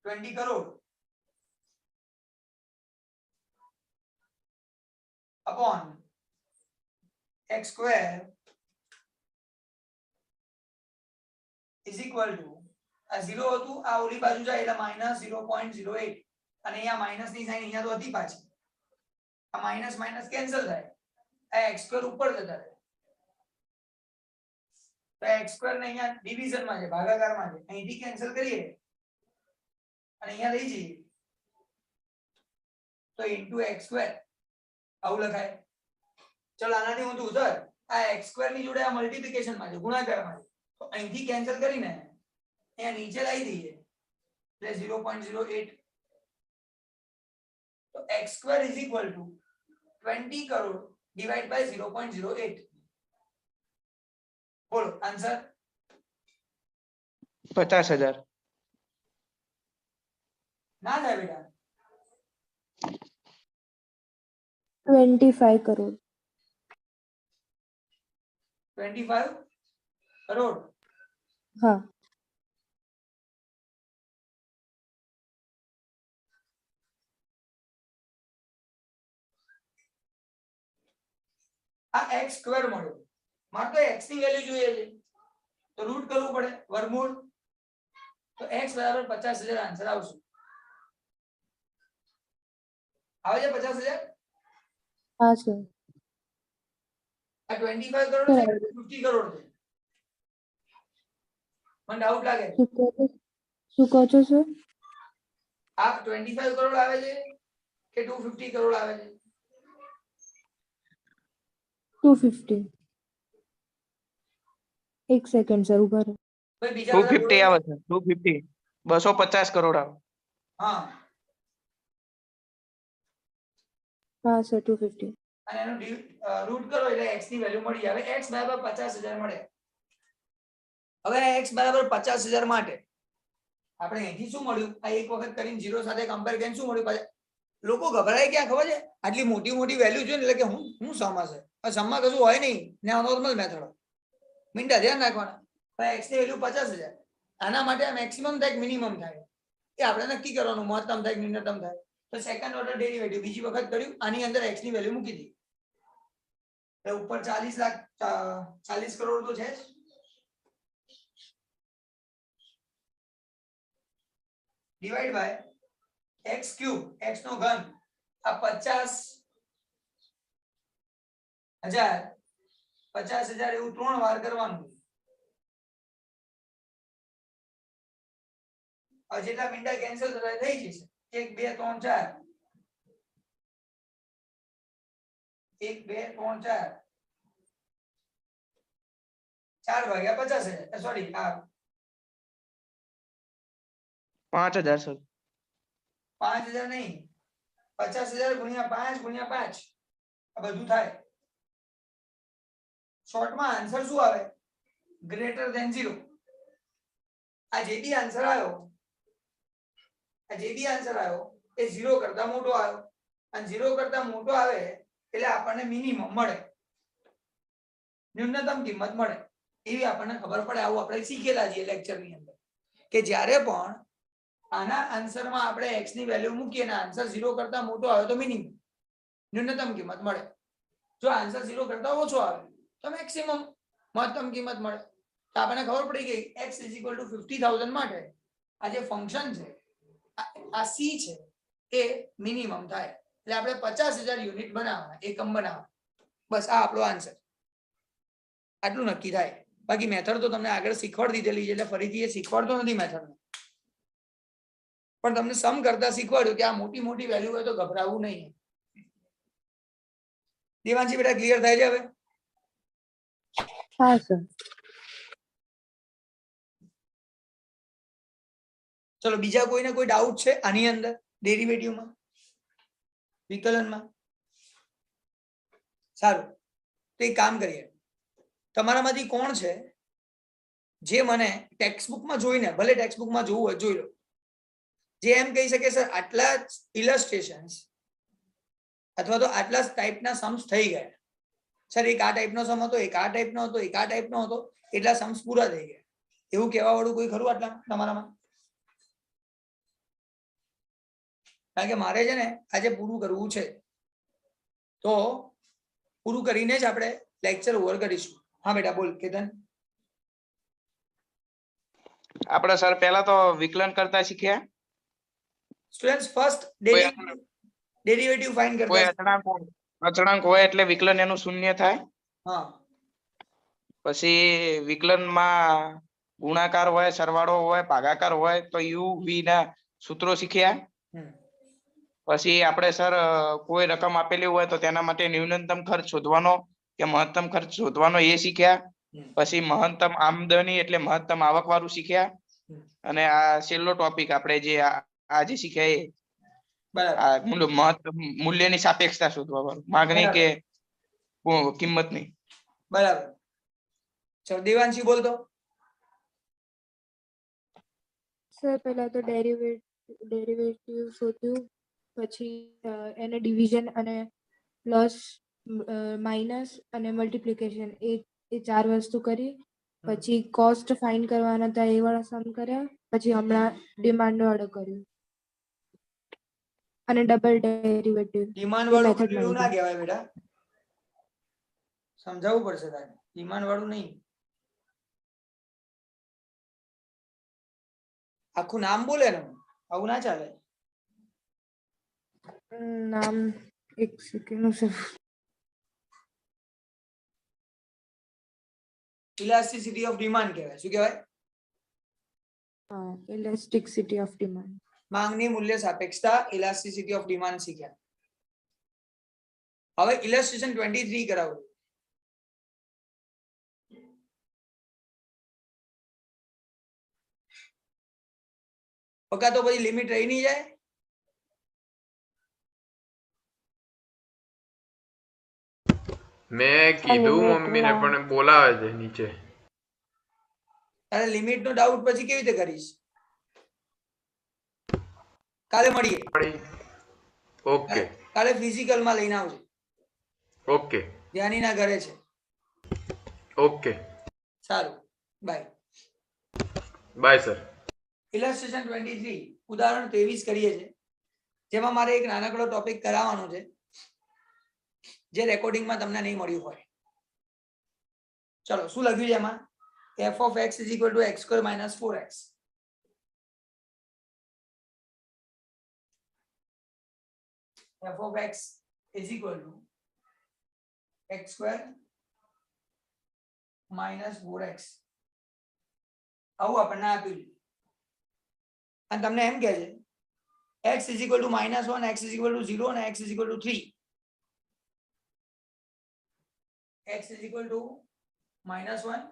Speaker 1: 20 crore upon x square is equal to આ 0 હતું, આ ઓલી બાજુ જાય એટલે -0.08 અને અહીંયા માઈનસ ની સાઈન અહીંયા તો હતી પાછી. આ માઈનસ માઈનસ કેન્સલ થાય, આ x સ્ક્વેર ઉપર જતા રહે તો x સ્ક્વેર ને અહીંયા ડિવિઝન માં છે, ભાગાકારમાં છે, અહીંથી કેન્સલ કરીએ અને અહીંયા લઈ જઈએ તો ઇન્ટુ x સ્ક્વેર આવું લખાય. ચલો આનાથી હું તું સર આ x સ્ક્વેર ની જોડે આ મલ્ટીપ્લિકેશન માં છે, ગુણાકારમાં છે, તો અહીંથી કેન્સલ કરીને અહીંયા નીચે લાવી દઈએ એટલે 0.08 તો x square is equal to 20 crore divided by 0.08. બોલો આન્સર
Speaker 3: 50,000.
Speaker 1: ના થાય બેટા
Speaker 4: 25 crore.
Speaker 1: 25 કરોડ.
Speaker 4: હા.
Speaker 1: આ x સ્ક્વેર મળ્યો, મારે તો x ની વેલ્યુ જોઈએ છે તો રૂટ કરવું પડે વર્ગમૂળ, તો x બરાબર 50,000 આન્સર આવશે. આવે છે 50,000?
Speaker 4: હા સર.
Speaker 1: આ 25 કરોડ છે, 50 કરોડ છે? મને ડાઉટ લાગે.
Speaker 4: શું કહો છો સર?
Speaker 1: આ 25 કરોડ આવે છે કે 250 કરોડ આવે છે?
Speaker 4: 250. એક સેકન્ડ સર ઉભા રહો.
Speaker 1: ભાઈ બીજા બધા
Speaker 3: 250 આવે છે. 250. 250 કરોડ આવે.
Speaker 1: હા
Speaker 4: હા સર 250.
Speaker 1: અને એનો રૂટ કરો એટલે x ની વેલ્યુ મળી આવે. x બરાબર 50,000 મળે. હવે x બરાબર 50,000 માટે આપણે અહીંથી શું મળ્યું, આ એક વખત કરીને 0 સાથે કમ્પેર કરીને શું મળ્યું, લોકો ગભરાય ક્યાં ખબર છે? આટલી મોટી મોટી વેલ્યુ છે ને એટલે કે હું સમ હશે. સમમાં કશું હોય નહીં ને નોર્મલ મેથડ. મિનિટા ધ્યાન રાખવાના. એક્સ ની વેલ્યુ 50,000. આના માટે આ મેક્સિમમ થાય મિનિમમ થાય એ આપણે નક્કી કરવાનું. મહત્તમ થાય ન્યૂનતમ થાય. તો સેકન્ડ ઓર્ડર ડેરિવેટિવ બીજી વખત કર્યું. આની અંદર એક્સ ની વેલ્યુ મૂકી દીધી. એટલે ઉપર 40 લાખ 40 કરોડ તો છે જ. Divide by x cube, x નો ઘન, આ 50,000 એવું 3 વાર કરવાનું. હવે જેટલા મિનિટા કેન્સલ થાય થઈ જશે. 1 2 3 4 1 2 3 4 4 ભાગ્યા 50,000. સોરી, આ
Speaker 3: 5,000 સર.
Speaker 1: 5,000 નહીં, 50,000 ગુણ્યા 5 ગુણ્યા 5 આ બધું થાય. શોર્ટમાં આન્સર શું આવે? Greater than 0. આ જે બી આન્સર આવ્યો એ 0 કરતા મોટો આવ્યો. અને 0 કરતા મોટો આવે એટલે આપણને મિનિમમ મળે, ન્યૂનતમ કિંમત મળે. એવી આપણને ખબર પડે. આવું આપણે શીખેલા છીએ લેક્ચરની અંદર કે જ્યારે પણ આના આન્સરમાં આપણે x ની વેલ્યુ મૂકીએ અને આન્સર 0 કરતા મોટો આવે તો મિનિમમ, ન્યૂનતમ કિંમત મળે. જો આન્સર 0 કરતા ઓછો આવે તો મેક્સિમમ, મહત્તમ કિંમત મળે. તો આપણને ખબર પડી ગઈ x = 50,000 માટે આ જે ફંક્શન છે આ c છે એ મિનિમમ થાય. એટલે આપણે 50,000 યુનિટ બનાવવાના, એકમ બનાવવાના. બસ આ આપણો આન્સર. આટલું નક્કી થાય. બાકી મેથડ તો તમને આગળ શીખવાડી દીધેલી છે એટલે ફરીથી એ શીખવાડતો નથી મેથડ. પણ તમને સમ કરતા શીખવાડ્યું કે આ મોટી મોટી વેલ્યુ હોય તો ગભરાવું નહીં. દેવાંશી બેટા ક્લિયર થાય છે હવે?
Speaker 4: હા સર.
Speaker 1: ચલો બીજા કોઈને કોઈ ડાઉટ છે આની અંદર ડેરિવેટિવમાં, વિકલનમાં? સારું, તો એક કામ કરીએ. તમારામાંથી કોણ છે જે મને ટેક્સ્ટબુકમાં જોઈને, ભલે ટેક્સ્ટબુકમાં જોવું હોય જોઈ લો, જે એમ કહી શકે સર આટલા ઇલસ્ટ્રેશન્સ અથવા તો આટલા ટાઈપના સમ્સ થઈ ગયા સર, એક આ ટાઈપનો સમ હતો, એક આ ટાઈપનો હતો, એક આ ટાઈપનો હતો, એટલા સમ્સ પૂરા થઈ ગયા, એવું કહેવા વાળું કોઈ ખરું આટલા તમારામાં? કારણ કે મારે છે ને આજે પૂરું કરવું છે, તો પૂરું કરીને જ આપણે લેક્ચર ઓવર કરીશું. હા બેટા બોલ કેતન.
Speaker 3: આપણે સર પહેલા તો વિકલન કરતા શીખ્યા.
Speaker 1: સ્ટુડન્ટ્સ ફર્સ્ટ ડેરિવેટિવ ફાઇન્ડ
Speaker 3: કોઈ
Speaker 1: કરતા.
Speaker 3: અચળાંક હોય એટલે વિકલન એનું શૂન્ય થાય.
Speaker 1: હા,
Speaker 3: પછી વિકલનમાં ગુણાકાર હોય, સરવાળો હોય, ભાગાકાર હોય તો યુ વી ના સૂત્રો શીખ્યા. પછી આપણે સર કોઈ રકમ આપેલી હોય તો તેના માટે ન્યૂનતમ ખર્ચ શોધવાનો કે મહત્તમ ખર્ચ શોધવાનો એ શીખ્યા. પછી મહત્તમ આમદની એટલે મહત્તમ આવક વાળું શીખ્યા. અને આ છેલ્લો ટોપિક આપણે જે આજે શીખ્યા એ
Speaker 1: બરાબર.
Speaker 3: મહત્તમ મૂલ્યની સાપેક્ષતા શોધવા વાળું, માગણી કે કિંમતની.
Speaker 1: બરાબર. ચલો દેવાંશી બોલ તો.
Speaker 4: સર પહેલા તો ડેરિવેટિવ શોધ્યું, પછી એને ડિવિઝન અને પ્લસ માઇનસ અને મલ્ટિપ્લિકેશન એ 4 વસ્તુ કરી. પછી કોસ્ટ ફાઇન્ડ કરવાના હતા એ વાળા સમ કર્યા. પછી હમણાં ડિમાન્ડ વાળો કર્યું અને ડબલ ડેરિવેટિવ
Speaker 1: ડિમાન્ડ
Speaker 4: એ
Speaker 1: વાળું
Speaker 4: મેથડ
Speaker 1: કર્યું એવું ના
Speaker 4: મળી.
Speaker 1: કહેવાય બેટા, સમજાવવું પડશે તારે. ડિમાન્ડ વાળું નહીં, આખું નામ બોલે ને, આવું ના ચાલે.
Speaker 4: નામ એક second sir.
Speaker 1: Elasticity of demand કહેવાય. શું કહેવાય?
Speaker 4: Elasticity of demand.
Speaker 1: માંગની મૂલ્ય સાપેક્ષતા, ઇલાસ્ટિસિટી ઓફ ડિમાન્ડ શીખ્યા. હવે ઇલસ્ટ્રેશન 23 કરાવું. પકા તો પછી લિમિટ રહી નહીં જાય.
Speaker 5: મેં કીધું મમ્મીને પણ બોલાવે છે નીચે.
Speaker 1: તારે લિમિટ નો ડાઉટ પછી કેવી રીતે કરીશ? કાલે મળીએ.
Speaker 5: ઓકે
Speaker 1: કાલે ફિઝિકલમાં લઈને આવજો.
Speaker 5: ઓકે
Speaker 1: ધ્યાનીના ઘરે છે.
Speaker 5: ઓકે
Speaker 1: સારું, બાય.
Speaker 5: Bye sir.
Speaker 1: ઇલસ્ટ્રેશન 23 ઉદાહરણ 23 કરીએ છીએ, જેમાં મારે એક નાનકડો ટોપિક કરાવવાનો છે જે રેકોર્ડિંગમાં તમને નહીં મળ્યું હોય. ચલો, શું લખ્યું છે એમાં? f of x is equal to x square minus 4x. f of x is equal to x square minus 4x. આવું આપણને આપ્યું છે અને તમને એમ કહે છે x is equal to -1, x is equal to 0 અને x is equal to 3. x is equal to -1,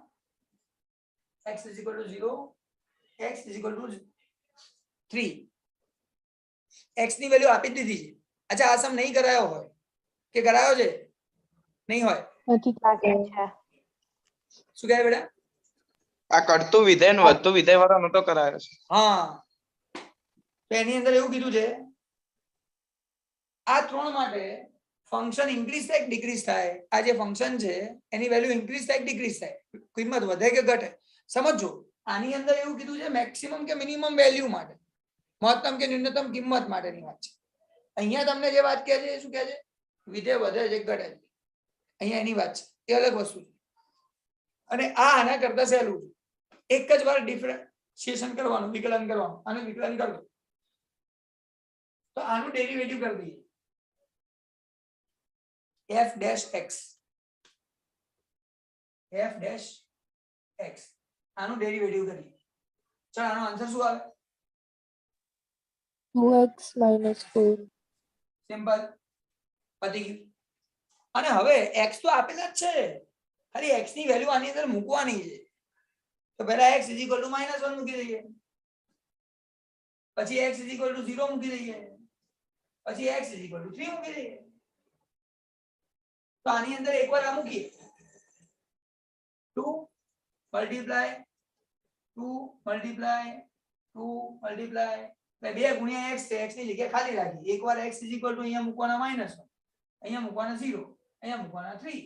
Speaker 1: x is equal to 0, x is equal to 3. x ની વેલ્યુ આપી દીધી છે. અચ્છા, આ સમ નહીં કરાયો હોય કે કરાયો છે? નહીં હોય.
Speaker 2: નથી લાગે છે.
Speaker 1: શું કહે બેટા?
Speaker 3: આ કડતું વિધેય ને વધતું વિધેય વાળો નતો કરાયો છે.
Speaker 1: હા, તો એની અંદર એવું કીધું છે આ ત્રણ માટે ફંક્શન ઇન્ક્રીઝ થાય કે ડિક્રીઝ થાય. આ જે ફંક્શન છે એની વેલ્યુ ઇન્ક્રીઝ થાય કે ડિક્રીઝ થાય, કિંમત વધે કે ઘટે. સમજો, આની અંદર એવું કીધું છે મેક્સિમમ કે મિનિમમ વેલ્યુ માટે, મહત્તમ કે ન્યૂનતમ કિંમત માટેની વાત છે. અહીંયા તમને જે વાત કહે છે એ શું કહે છે? વિધેય વધે છે ઘટે છે. અહીંયા એની વાત છે, એ અલગ વસ્તુ છે. અને આ આના કરતા સહેલું છે. એક જ વાર ડિફરન્શિએશન કરવાનું, વિકલન કરવાનું. આનું વિકલન કરો તો આનું ડેરિવેટિવ કરી દઈએ, f dash x. f dash x આનું ડેરિવેટિવ કરીએ. ચાલો, આનો આન્સર શું આવે?
Speaker 4: 2x minus 4.
Speaker 1: સિમ્પલ, પતી ગયું. અને હવે x તો આપેલા જ છે, ખાલી x ની વેલ્યુ આની અંદર મૂકવાની છે. તો પહેલા x = -1 મૂકી દઈએ, પછી x = 0 મૂકી દઈએ, પછી x = 3 મૂકી દઈએ. તો આની અંદર એકવાર આ મૂકીએ, 2 multiply 2 multiply 2 multiply 2 ગુણ્યા x છે. x ની જગ્યા ખાલી રાખી. એકવાર x = અહીંયા મૂકવાના -1, અહીંયા મૂકવાના 0, અહીંયા મૂકવાના 3.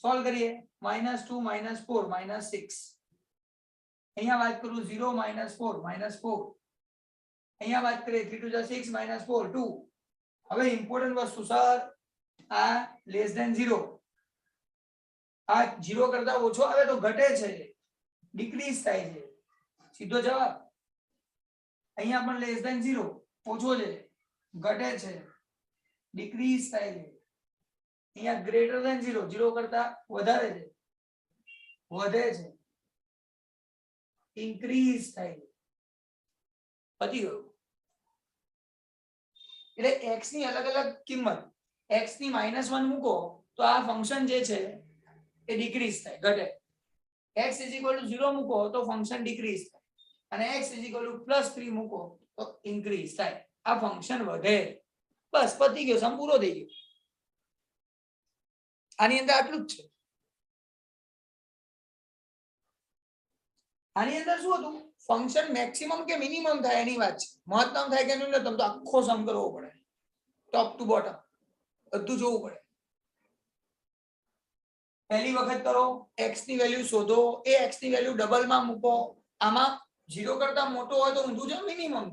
Speaker 1: સોલ્વ કરીએ. -2 -4 -6. અહીંયા વાત કરું 0 -4 -4. અહીંયા વાત કરીએ 3 * 6 -4 2. હવે ઇમ્પોર્ટન્ટ વસ્તુ સર, આ લેસ ધેન 0. આ 0 કરતા ઓછો આવે તો ઘટે છે, ડિક્રીઝ થાય છે. સીધો જવાબ. અહીંયા પણ લેસ ધેન 0, ઓછો છે, ઘટે છે, ડિક્રીઝ થાય છે. અહીંયા ગ્રેટર ધેન 0, 0 કરતા વધારે છે, વધે છે, ઇન્ક્રીઝ થાય છે. પતી ગયું. એટલે x ની અલગ અલગ કિંમત, x ની -1 મૂકો તો આ ફંક્શન જે છે એ ડિક્રીઝ થાય, ઘટે. x = 0 મૂકો તો ફંક્શન ડિક્રીઝ થાય, અને x = +3 મૂકો તો ઇન્ક્રીઝ થાય. આ ફંક્શન વધે. બસ, પતી ગયો, સમ પૂરો થઈ ગયો. આની અંદર આટલું જ છે. આની અંદર શું હતું? ફંક્શન મેક્સિમમ કે મિનિમમ થાય એની વાત છે. મહત્તમ થાય કે ન્યૂનતમ તો આખો સમ કરવો પડે, ટોપ ટુ બોટમ બધું જોવું પડે. પહેલી વખત કરો, x ની વેલ્યુ શોધો, એ x ની વેલ્યુ ડબલ માં મૂકો. આમાં 0 કરતા મોટો હોય તો ઊંધું છે મિનિમમ,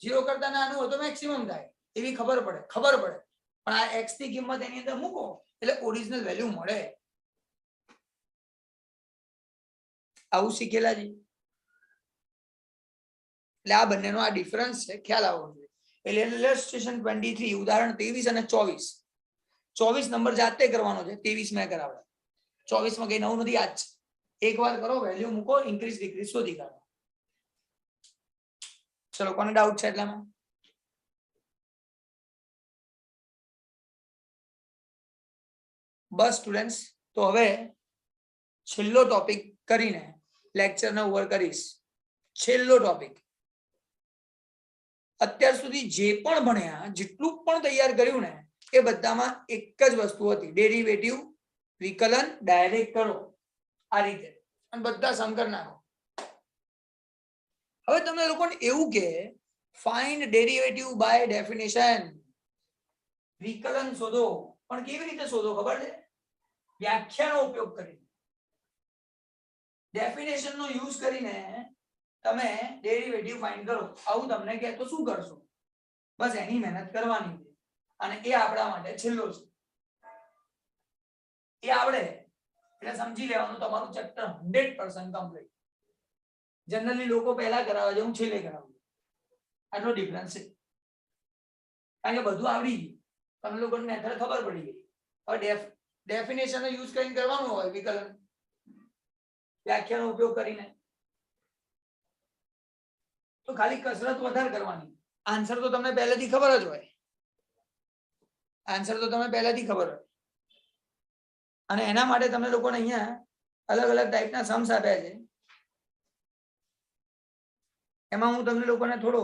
Speaker 1: 0 કરતા નાનું હોય તો મેક્સિમમ થાય, એવી ખબર પડે. પણ આ x ની કિંમત એની અંદર મૂકો એટલે ઓરિજિનલ વેલ્યુ મળે. આવું શીખેલા છે. એટલે આ બંનેનો આ ડિફરન્સ છે, ખ્યાલ આવવો જોઈએ. એટલે ઇલસ્ટ્રેશન 23 ઉદાહરણ 23 અને 24. 24 નંબર જાતે કરવાનો છે, 23 મેં કરાવડા. 24 માં કઈ નવું નથી, આજ એકવાર કરો, વેલ્યુ મૂકો, ઇન્ક્રીઝ ડિક્રીઝ શોધી કાઢો. ચલો, કોને ડાઉટ છે એટલામાં? બસ સ્ટુડન્ટ્સ, તો હવે છેલ્લો ટોપિક કરીને લેક્ચરને ઓવર કરીશ. છેલ્લો ટોપિક. અત્યાર સુધી જે પણ ભણ્યા, જેટલું પણ તૈયાર કર્યું ને, એ બધામાં એક જ વસ્તુ હતી, ડેરિવેટિવ, વિકલન ડાયરેક્ટ કરો આ રીતે અને બધા સમ કરી નાખો. હવે તમને લોકોને એવું કે ફાઇન્ડ ડેરિવેટિવ બાય ડેફિનેશન, વિકલન શોધો, પણ કેવી રીતે શોધો ખબર છે? વ્યાખ્યાનો ઉપયોગ કરીને, ડેફિનેશન નો યુઝ કરીને તમે ડેરિવેટિવ ફાઇન્ડ કરો. આવું તમને કહે તો શું કરશો? બસ એની મહેનત કરવાની છે, અને એ આપણા માટે છેલ્લો છે. એ આવડે એટલે સમજી લેવાનું તમારું ચેપ્ટર 100% કમ્પ્લીટ. જનરલી લોકો પહેલા કરાવે છે, હું છેલ્લે કરાવું. આટલો ડિફરન્સ છે, કારણ કે બધું આવડી ગયું, તમને લોકોને મેથડ ખબર પડી ગઈ. હવે ડેફિનેશન નો યુઝ કરીને કરવાનું હોય વિકલન, વ્યાખ્યાનો ઉપયોગ કરીને, તો ખાલી કસરત વધારે કરવાની. આન્સર તો તમને પહેલેથી ખબર જ હોય, આન્સર તો તમને પહેલેથી ખબર હોય. અને એના માટે તમને લોકોને અહીંયા અલગ અલગ ટાઈપના સમ્સ આપ્યા છે. એમાં હું તમને લોકોને થોડો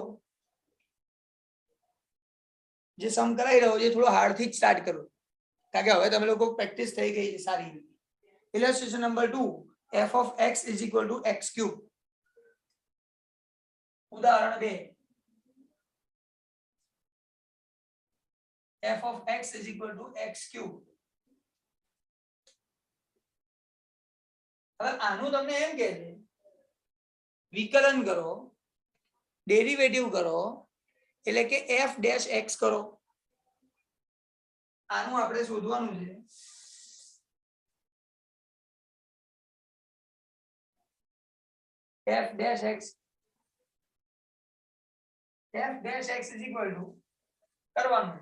Speaker 1: જે સમ કરાવી રહ્યો છે થોડો હાર્ડ થી જ સ્ટાર્ટ કરું, કારણ કે હવે તમે લોકો પ્રેક્ટિસ થઈ ગઈ છે સારી રીતે. ઇલસ્ટ્રેશન number 2, f of x is equal to x cube. ઉદાહરણ 2, f of x is equal to x cube. હવે આનું તમને એમ કહે છે વિકલન કરો, ડેરિવેટિવ કરો, એટલે કે f ડેશ x કરો. આનું આપણે શોધવાનું છે f dash x. f dash x is equal to કરવાનું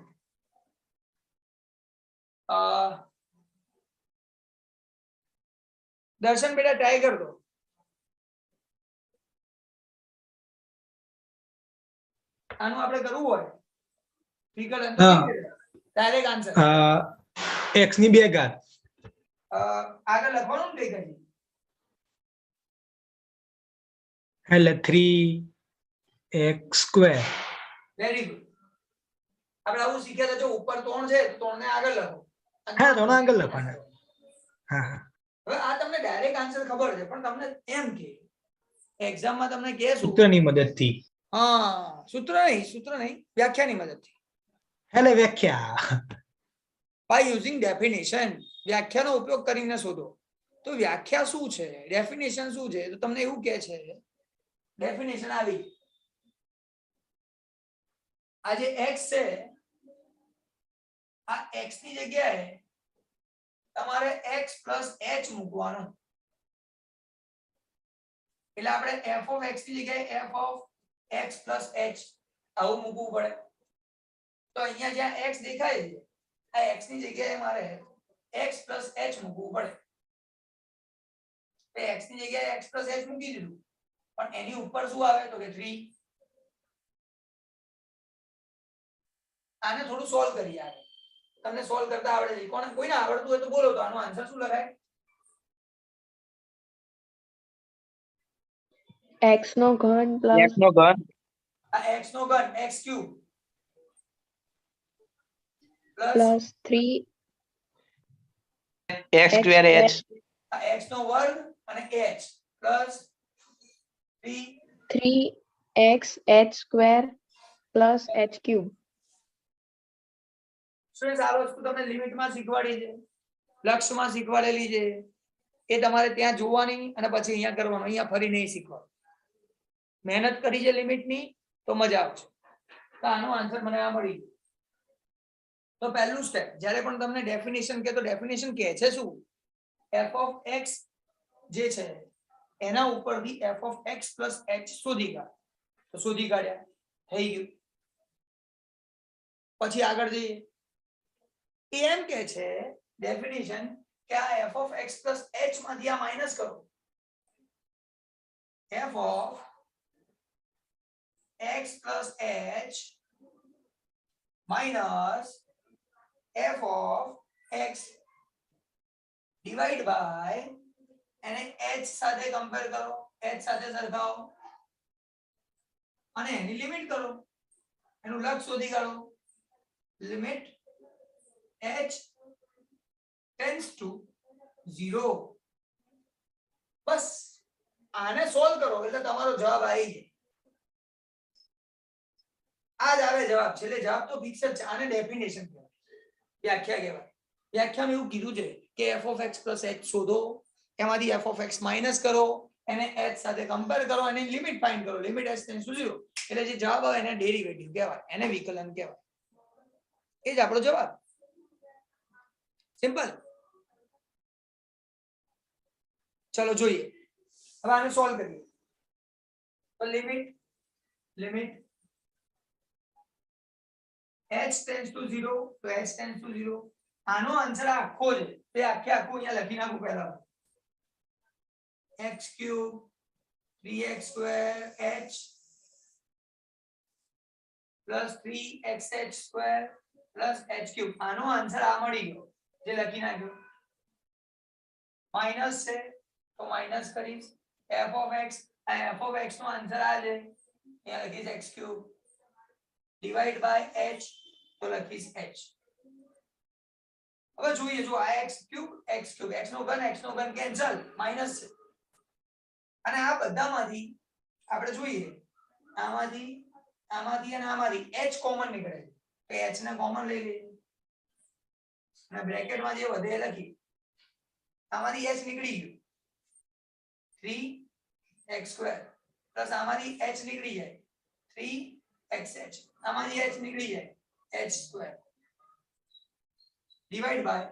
Speaker 1: દર્શન બેટા ટ્રાય કર દો. આનું આપણે કરવું હોય વિકલન તો ડાયરેક્ટ આન્સર
Speaker 6: x ની 2 ઘાત
Speaker 1: આગળ લખવાનું ને કઈ કઈ
Speaker 6: એટલે 3x સ્ક્વેર.
Speaker 1: Very good. આપણે આવું શીખ્યા હતા, જો ઉપર 3 છે તો 3 ને આગળ લખો.
Speaker 6: હા, 3 આગળ લખવાના. હા હા.
Speaker 1: હવે આ તમને ડાયરેક્ટ આન્સર ખબર છે, પણ તમને એમ કે એક્ઝામ માં તમને કે શું
Speaker 6: સૂત્રની મદદથી.
Speaker 1: હા, સૂત્ર નહીં, વ્યાખ્યાની મદદથી.
Speaker 6: એટલે વ્યાખ્યા
Speaker 1: બાય યુઝિંગ ડેફિનેશન, વ્યાખ્યાનો ઉપયોગ કરીને શોધો. તો વ્યાખ્યા શું છે, ડેફિનેશન શું છે? તો તમને એવું કહે છે ડેફિનેશન આવી, આ જે x છે આ x ની જગ્યાએ તમારે x plus h મૂકવાનું. એટલે આપણે f of x ની જગ્યાએ f of x plus h આવું મૂકવું પડે. તો અહીંયા જ્યાં x દેખાય છે આ x ની જગ્યાએ મારે x plus h મૂકવું પડે. તો x ની જગ્યાએ x plus h મૂકી દીધું, પણ એની ઉપર શું આવે તો કે 3. આને થોડું સોલ્વ કરીએ આગળ. તમને સોલ્વ કરતા આવડે છે? કોઈને આવડતું હોય તો બોલો, તો આનો આન્સર શું લખાય?
Speaker 2: x નો ઘન પ્લસ
Speaker 3: x નો ઘન
Speaker 1: આ x નો ઘન x cube plus
Speaker 2: plus 3
Speaker 3: x square h
Speaker 1: આ x નો વર્ગ અને h plus
Speaker 2: 3x h square plus h cube.
Speaker 1: Students આ વસ્તુ તમને લિમિટમાં શીખવાડી છે, લક્ષમાં શીખવાડેલી છે. એ તમારે ત્યાં જોવાની અને પછી અહીંયા કરવાનું, અહીંયા ફરી નહીં શીખવાનું. મહેનત કરી છે લિમિટની તો મજા આવશે. તો આનો આન્સર મને આ મળી ગયો. તો પહેલું સ્ટેપ, જ્યારે પણ તમને ડેફિનેશન કે તો ડેફિનેશન કહે છે શું? f of x જે છે એના ઉપરથી f of x plus h શોધી કાઢ. તો શોધી કાઢ્યા, થઈ ગયું. પછી આગળ જઈએ. એમ કે છે ડેફિનેશન કે આ f of x plus h માંથી આ માઈનસ કરો. f of x plus h minus f of x divide by એને h સાથે કમ્પેર કરો, h સાથે સરખાવો અને એની લિમિટ કરો, એનું લક્ષ શોધી કાઢો. Limit h tends to 0. બસ આને સોલ્વ કરો એટલે તમારો જવાબ આવી જાય. આ જ આવે જવાબ. છેલ્લે જવાબ તો ફિક્સ જ છે. આને ડેફિનેશન કહેવાય. વ્યાખ્યા કહેવાય. વ્યાખ્યામાં એવું કીધું છે કે f of x plus h શોધો, એમાંથી f of x માઇનસ કરો, એને h સાથે કમ્પેર કરો, અને લિમિટ ફાઇન્ડ કરો. લિમિટ h ટેન્ડ્સ ટુ 0 એટલે જે જવાબ આવે એને ડેરિવેટિવ કહેવાય, એને વિકલન કહેવાય. એ જ આપણો જવાબ. સિમ્પલ. ચલો જોઈએ, હવે આને સોલ્વ કરીએ. તો લિમિટ h ટેન્ડ્સ ટુ 0 તો h ટેન્ડ્સ ટુ 0. આનો આન્સર આખો છે, તે આખે આખું અહીંયા લખી નાખું પહેલા. x cube 3x square h plus 3xh square plus h cube. આનો આન્સર આ મળી ગયો જે લખી નાખ્યો. માઈનસ છે તો માઈનસ કરીશ. f of x, આ f of x નો આન્સર આ છે, અહીંયા લખીશ x cube divide by h તો લખીશ h. હવે જોઈએ, જો આ x cube x નો ઘન કેન્સલ, માઈનસ છે. અને આ બધામાંથી આપણે જોઈએ, આમાંથી અને આમાંથી h કોમન નીકળે છે, તો h ને કોમન લઈ લઈએ અને બ્રેકેટમાં જે વધે એ લખી. આમાંથી h નીકળી ગયું 3x square પ્લસ આમાંથી h નીકળી જાય 3xh, આમાંથી h નીકળી જાય h square divide by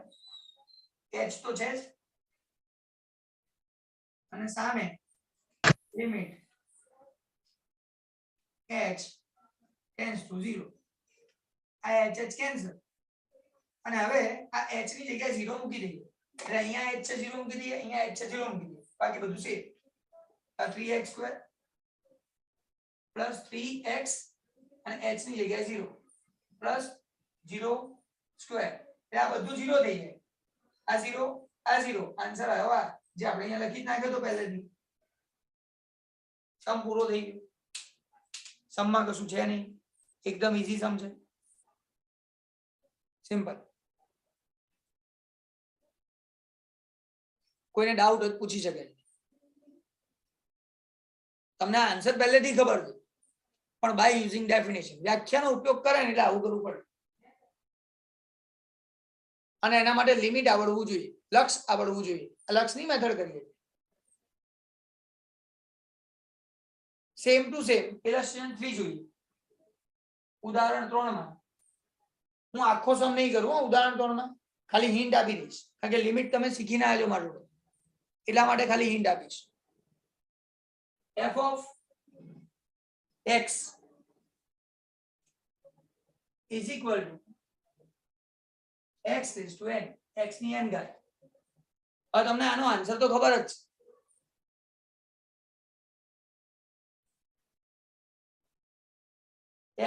Speaker 1: h તો છે જ, અને સામે લિમિટ h ટેન્ડ્સ ટુ 0. આ h કેન્સલ, અને હવે આ h ની જગ્યાએ 0 મૂકી દઈએ. એટલે અહીંયા h છે 0 મૂકી દઈએ, અહીંયા h છે 0 મૂકી દઈએ, બાકી બધું સેમ. આ 3x સ્ક્વેર પ્લસ 3x અને h ની જગ્યાએ 0 પ્લસ 0 સ્ક્વેર, એટલે આ બધું 0 થઈ જાય. આ 0 આન્સર આવ્યો આ જે આપણે અહીંયા લખી જ નાખ્યો તો પહેલેથી. સમ પૂરો થઈ ગયો. સમમાં કશું છે નહીં, એકદમ ઈઝી સમ છે, સિમ્પલ. કોઈને ડાઉટ હોય પૂછી શકે. તમને આન્સર પહેલેથી ખબર છે, પણ બાય યુઝિંગ ડેફિનેશન, વ્યાખ્યાનો ઉપયોગ કરે ને એટલે આવું કરવું પડે. અને એના માટે લિમિટ આવડવું જોઈએ, લક્ષ આવડવું જોઈએ. લક્ષની મેથડ કરીએ સેમ ટુ સેમ. ઇલસ્ટ્રેશન 3 જોઈએ. ઉદાહરણ 3 માં હું આખો સમ નહીં કરું, ઉદાહરણ 3 માં ખાલી હિન્ટ આપી દઈશ, કારણ કે લિમિટ તમે શીખીને આવ્યો મારું, એટલા માટે ખાલી હિન્ટ આપીશ. f of x is equal to x raised to n, x ની n ઘાત. હવે તમને આનો આન્સર તો ખબર જ છે.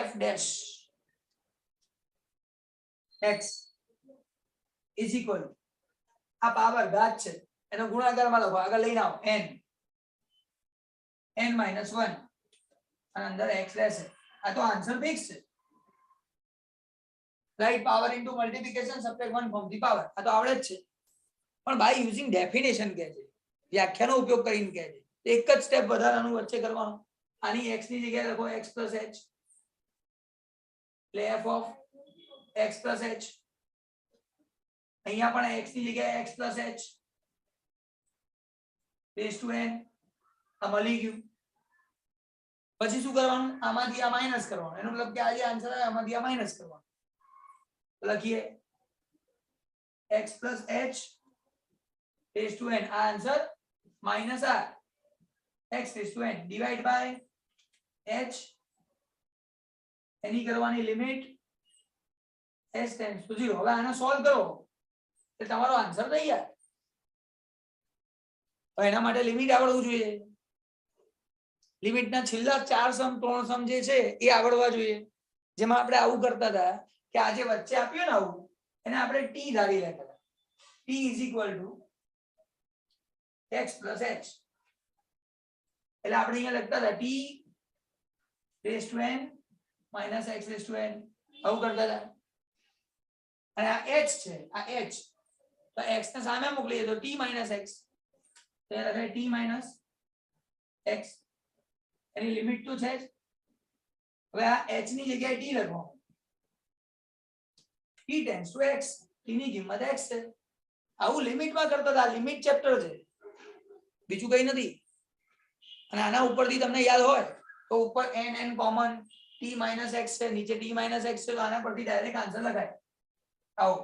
Speaker 1: f dash x is equal to, આ પાવર ઘાત છે એનો ગુણાકારમાં લખો, આગળ લઈને આવો n minus 1 અને અંદર x રહેશે. આ તો આન્સર ફિક્સ છે. Right power into multiplication subtract 1 from the power, આ તો આવડે જ છે. પણ બાય યુઝિંગ ડેફિનેશન કહે છે, વ્યાખ્યાનો ઉપયોગ કરીને કહે છે. એક જ સ્ટેપ વધારાનું વચ્ચે કરવાનું. આની x ની જગ્યાએ લખો x plus h, એટલે f of x plus h. અહીંયા પણ x ની જગ્યાએ x plus h raised to n. આ મળી ગયું. પછી શું કરવાનું, આમાંથી આ માઈનસ કરવાનું, એનો મતલબ કે આ જે આન્સર આવે આમાંથી આ માઈનસ કરવાનું. લખીએ x plus h raised to n, આ આન્સર માઈનસ આ x raised to n divide by h, એની કરવાની લિમિટ h ટેન્ડ્સ ટુ 0. હવે આને સોલ્વ કરો એટલે તમારો આન્સર તૈયાર. હવે એના માટે લિમિટ આવડવું જોઈએ. લિમિટના છેલ્લા 4 સમ 3 સમ જે છે એ આવડવા જોઈએ. જેમાં આપણે આવું કરતા હતા કે આ જે વચ્ચે આપ્યું ને આવું, એને આપણે t ધારી લેતા હતા. t is equal to x plus h, એટલે આપણે અહીંયા લખતા હતા t raised to n minus x raised to n, આવું કરતા હતા. અને આ h છે, આ h, તો x ને સામે મોકલીએ તો t minus x, તો એ લખાય t minus x. એની લિમિટ તો છે જ. હવે આ h ની જગ્યાએ t લખો, t tends to x, t ની કિંમત x છે. આવું લિમિટમાં કરતા હતા, લિમિટ ચેપ્ટર છે, બીજું કઈ નથી. અને આના ઉપરથી તમને યાદ હોય તો ઉપર n કોમન, t - x છે, નીચે t - x છે, તો આના પરથી ડાયરેક્ટ આન્સર લખાય. આવો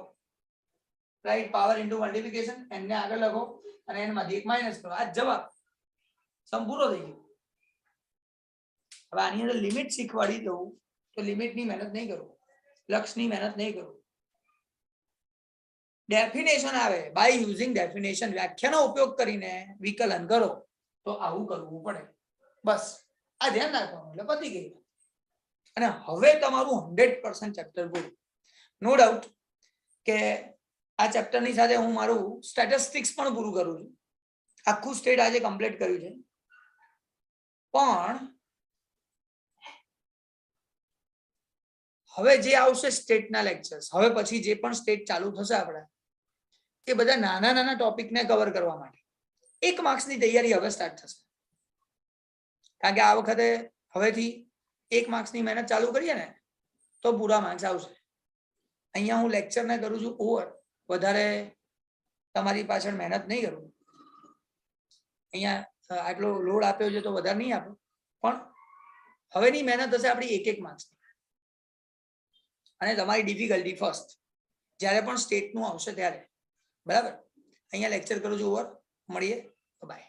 Speaker 1: right, power into multiplication, n ને આગળ લખો અને n માંથી એક માઈનસ કરો, આ જવાબ સંપૂર્ણ થઈ ગયું. હવે આની અંદર લિમિટ શીખવાડી દઉં તો લિમિટની મહેનત નહીં કરો, લક્ષની મહેનત નહીં કરો. ડેફિનેશન આવે, બાય યુઝિંગ ડેફિનેશન, વ્યાખ્યાનો ઉપયોગ કરીને વિકલન કરો તો આવું કરવું પડે. બસ આ ધ્યાન રાખવાનું એટલે પતી ગયું. અને હવે તમારું 100% ચેપ્ટર પૂરું. નો ડાઉટ કે આ ચેપ્ટરની સાથે હું મારું સ્ટેટિસ્ટિક્સ પણ પૂરું કરું છું. આખું સ્ટેટ આજે કમ્પ્લીટ કર્યું છે. પણ હવે જે આવશે સ્ટેટના લેક્ચર્સ, હવે પછી જે પણ સ્ટેટ ચાલુ થશે આપણે, એ બધા નાના નાના ટોપિકને કવર કરવા માટે 1 માર્ક્સની તૈયારી હવે સ્ટાર્ટ થશે. કારણ કે આ વખતે હવેથી 1 માર્ક્સની મહેનત ચાલુ કરીએ ને તો પૂરા માર્ક્સ આવશે. અહીંયા હું લેક્ચરને કરું છું ઓવર, વધારે તમારી પાછળ મહેનત નહીં કરું. અહીંયા આટલો લોડ આપ્યો છે તો વધારે નહીં આપો, પણ હવેની મહેનત હશે આપણી 1 માર્ક્સની. અને તમારી ડિફિકલ્ટી ફર્સ્ટ, જ્યારે પણ સ્ટેટનું આવશે ત્યારે. બરાબર, અહીંયા લેક્ચર કરું છું ઓવર, મળીએ, બાય.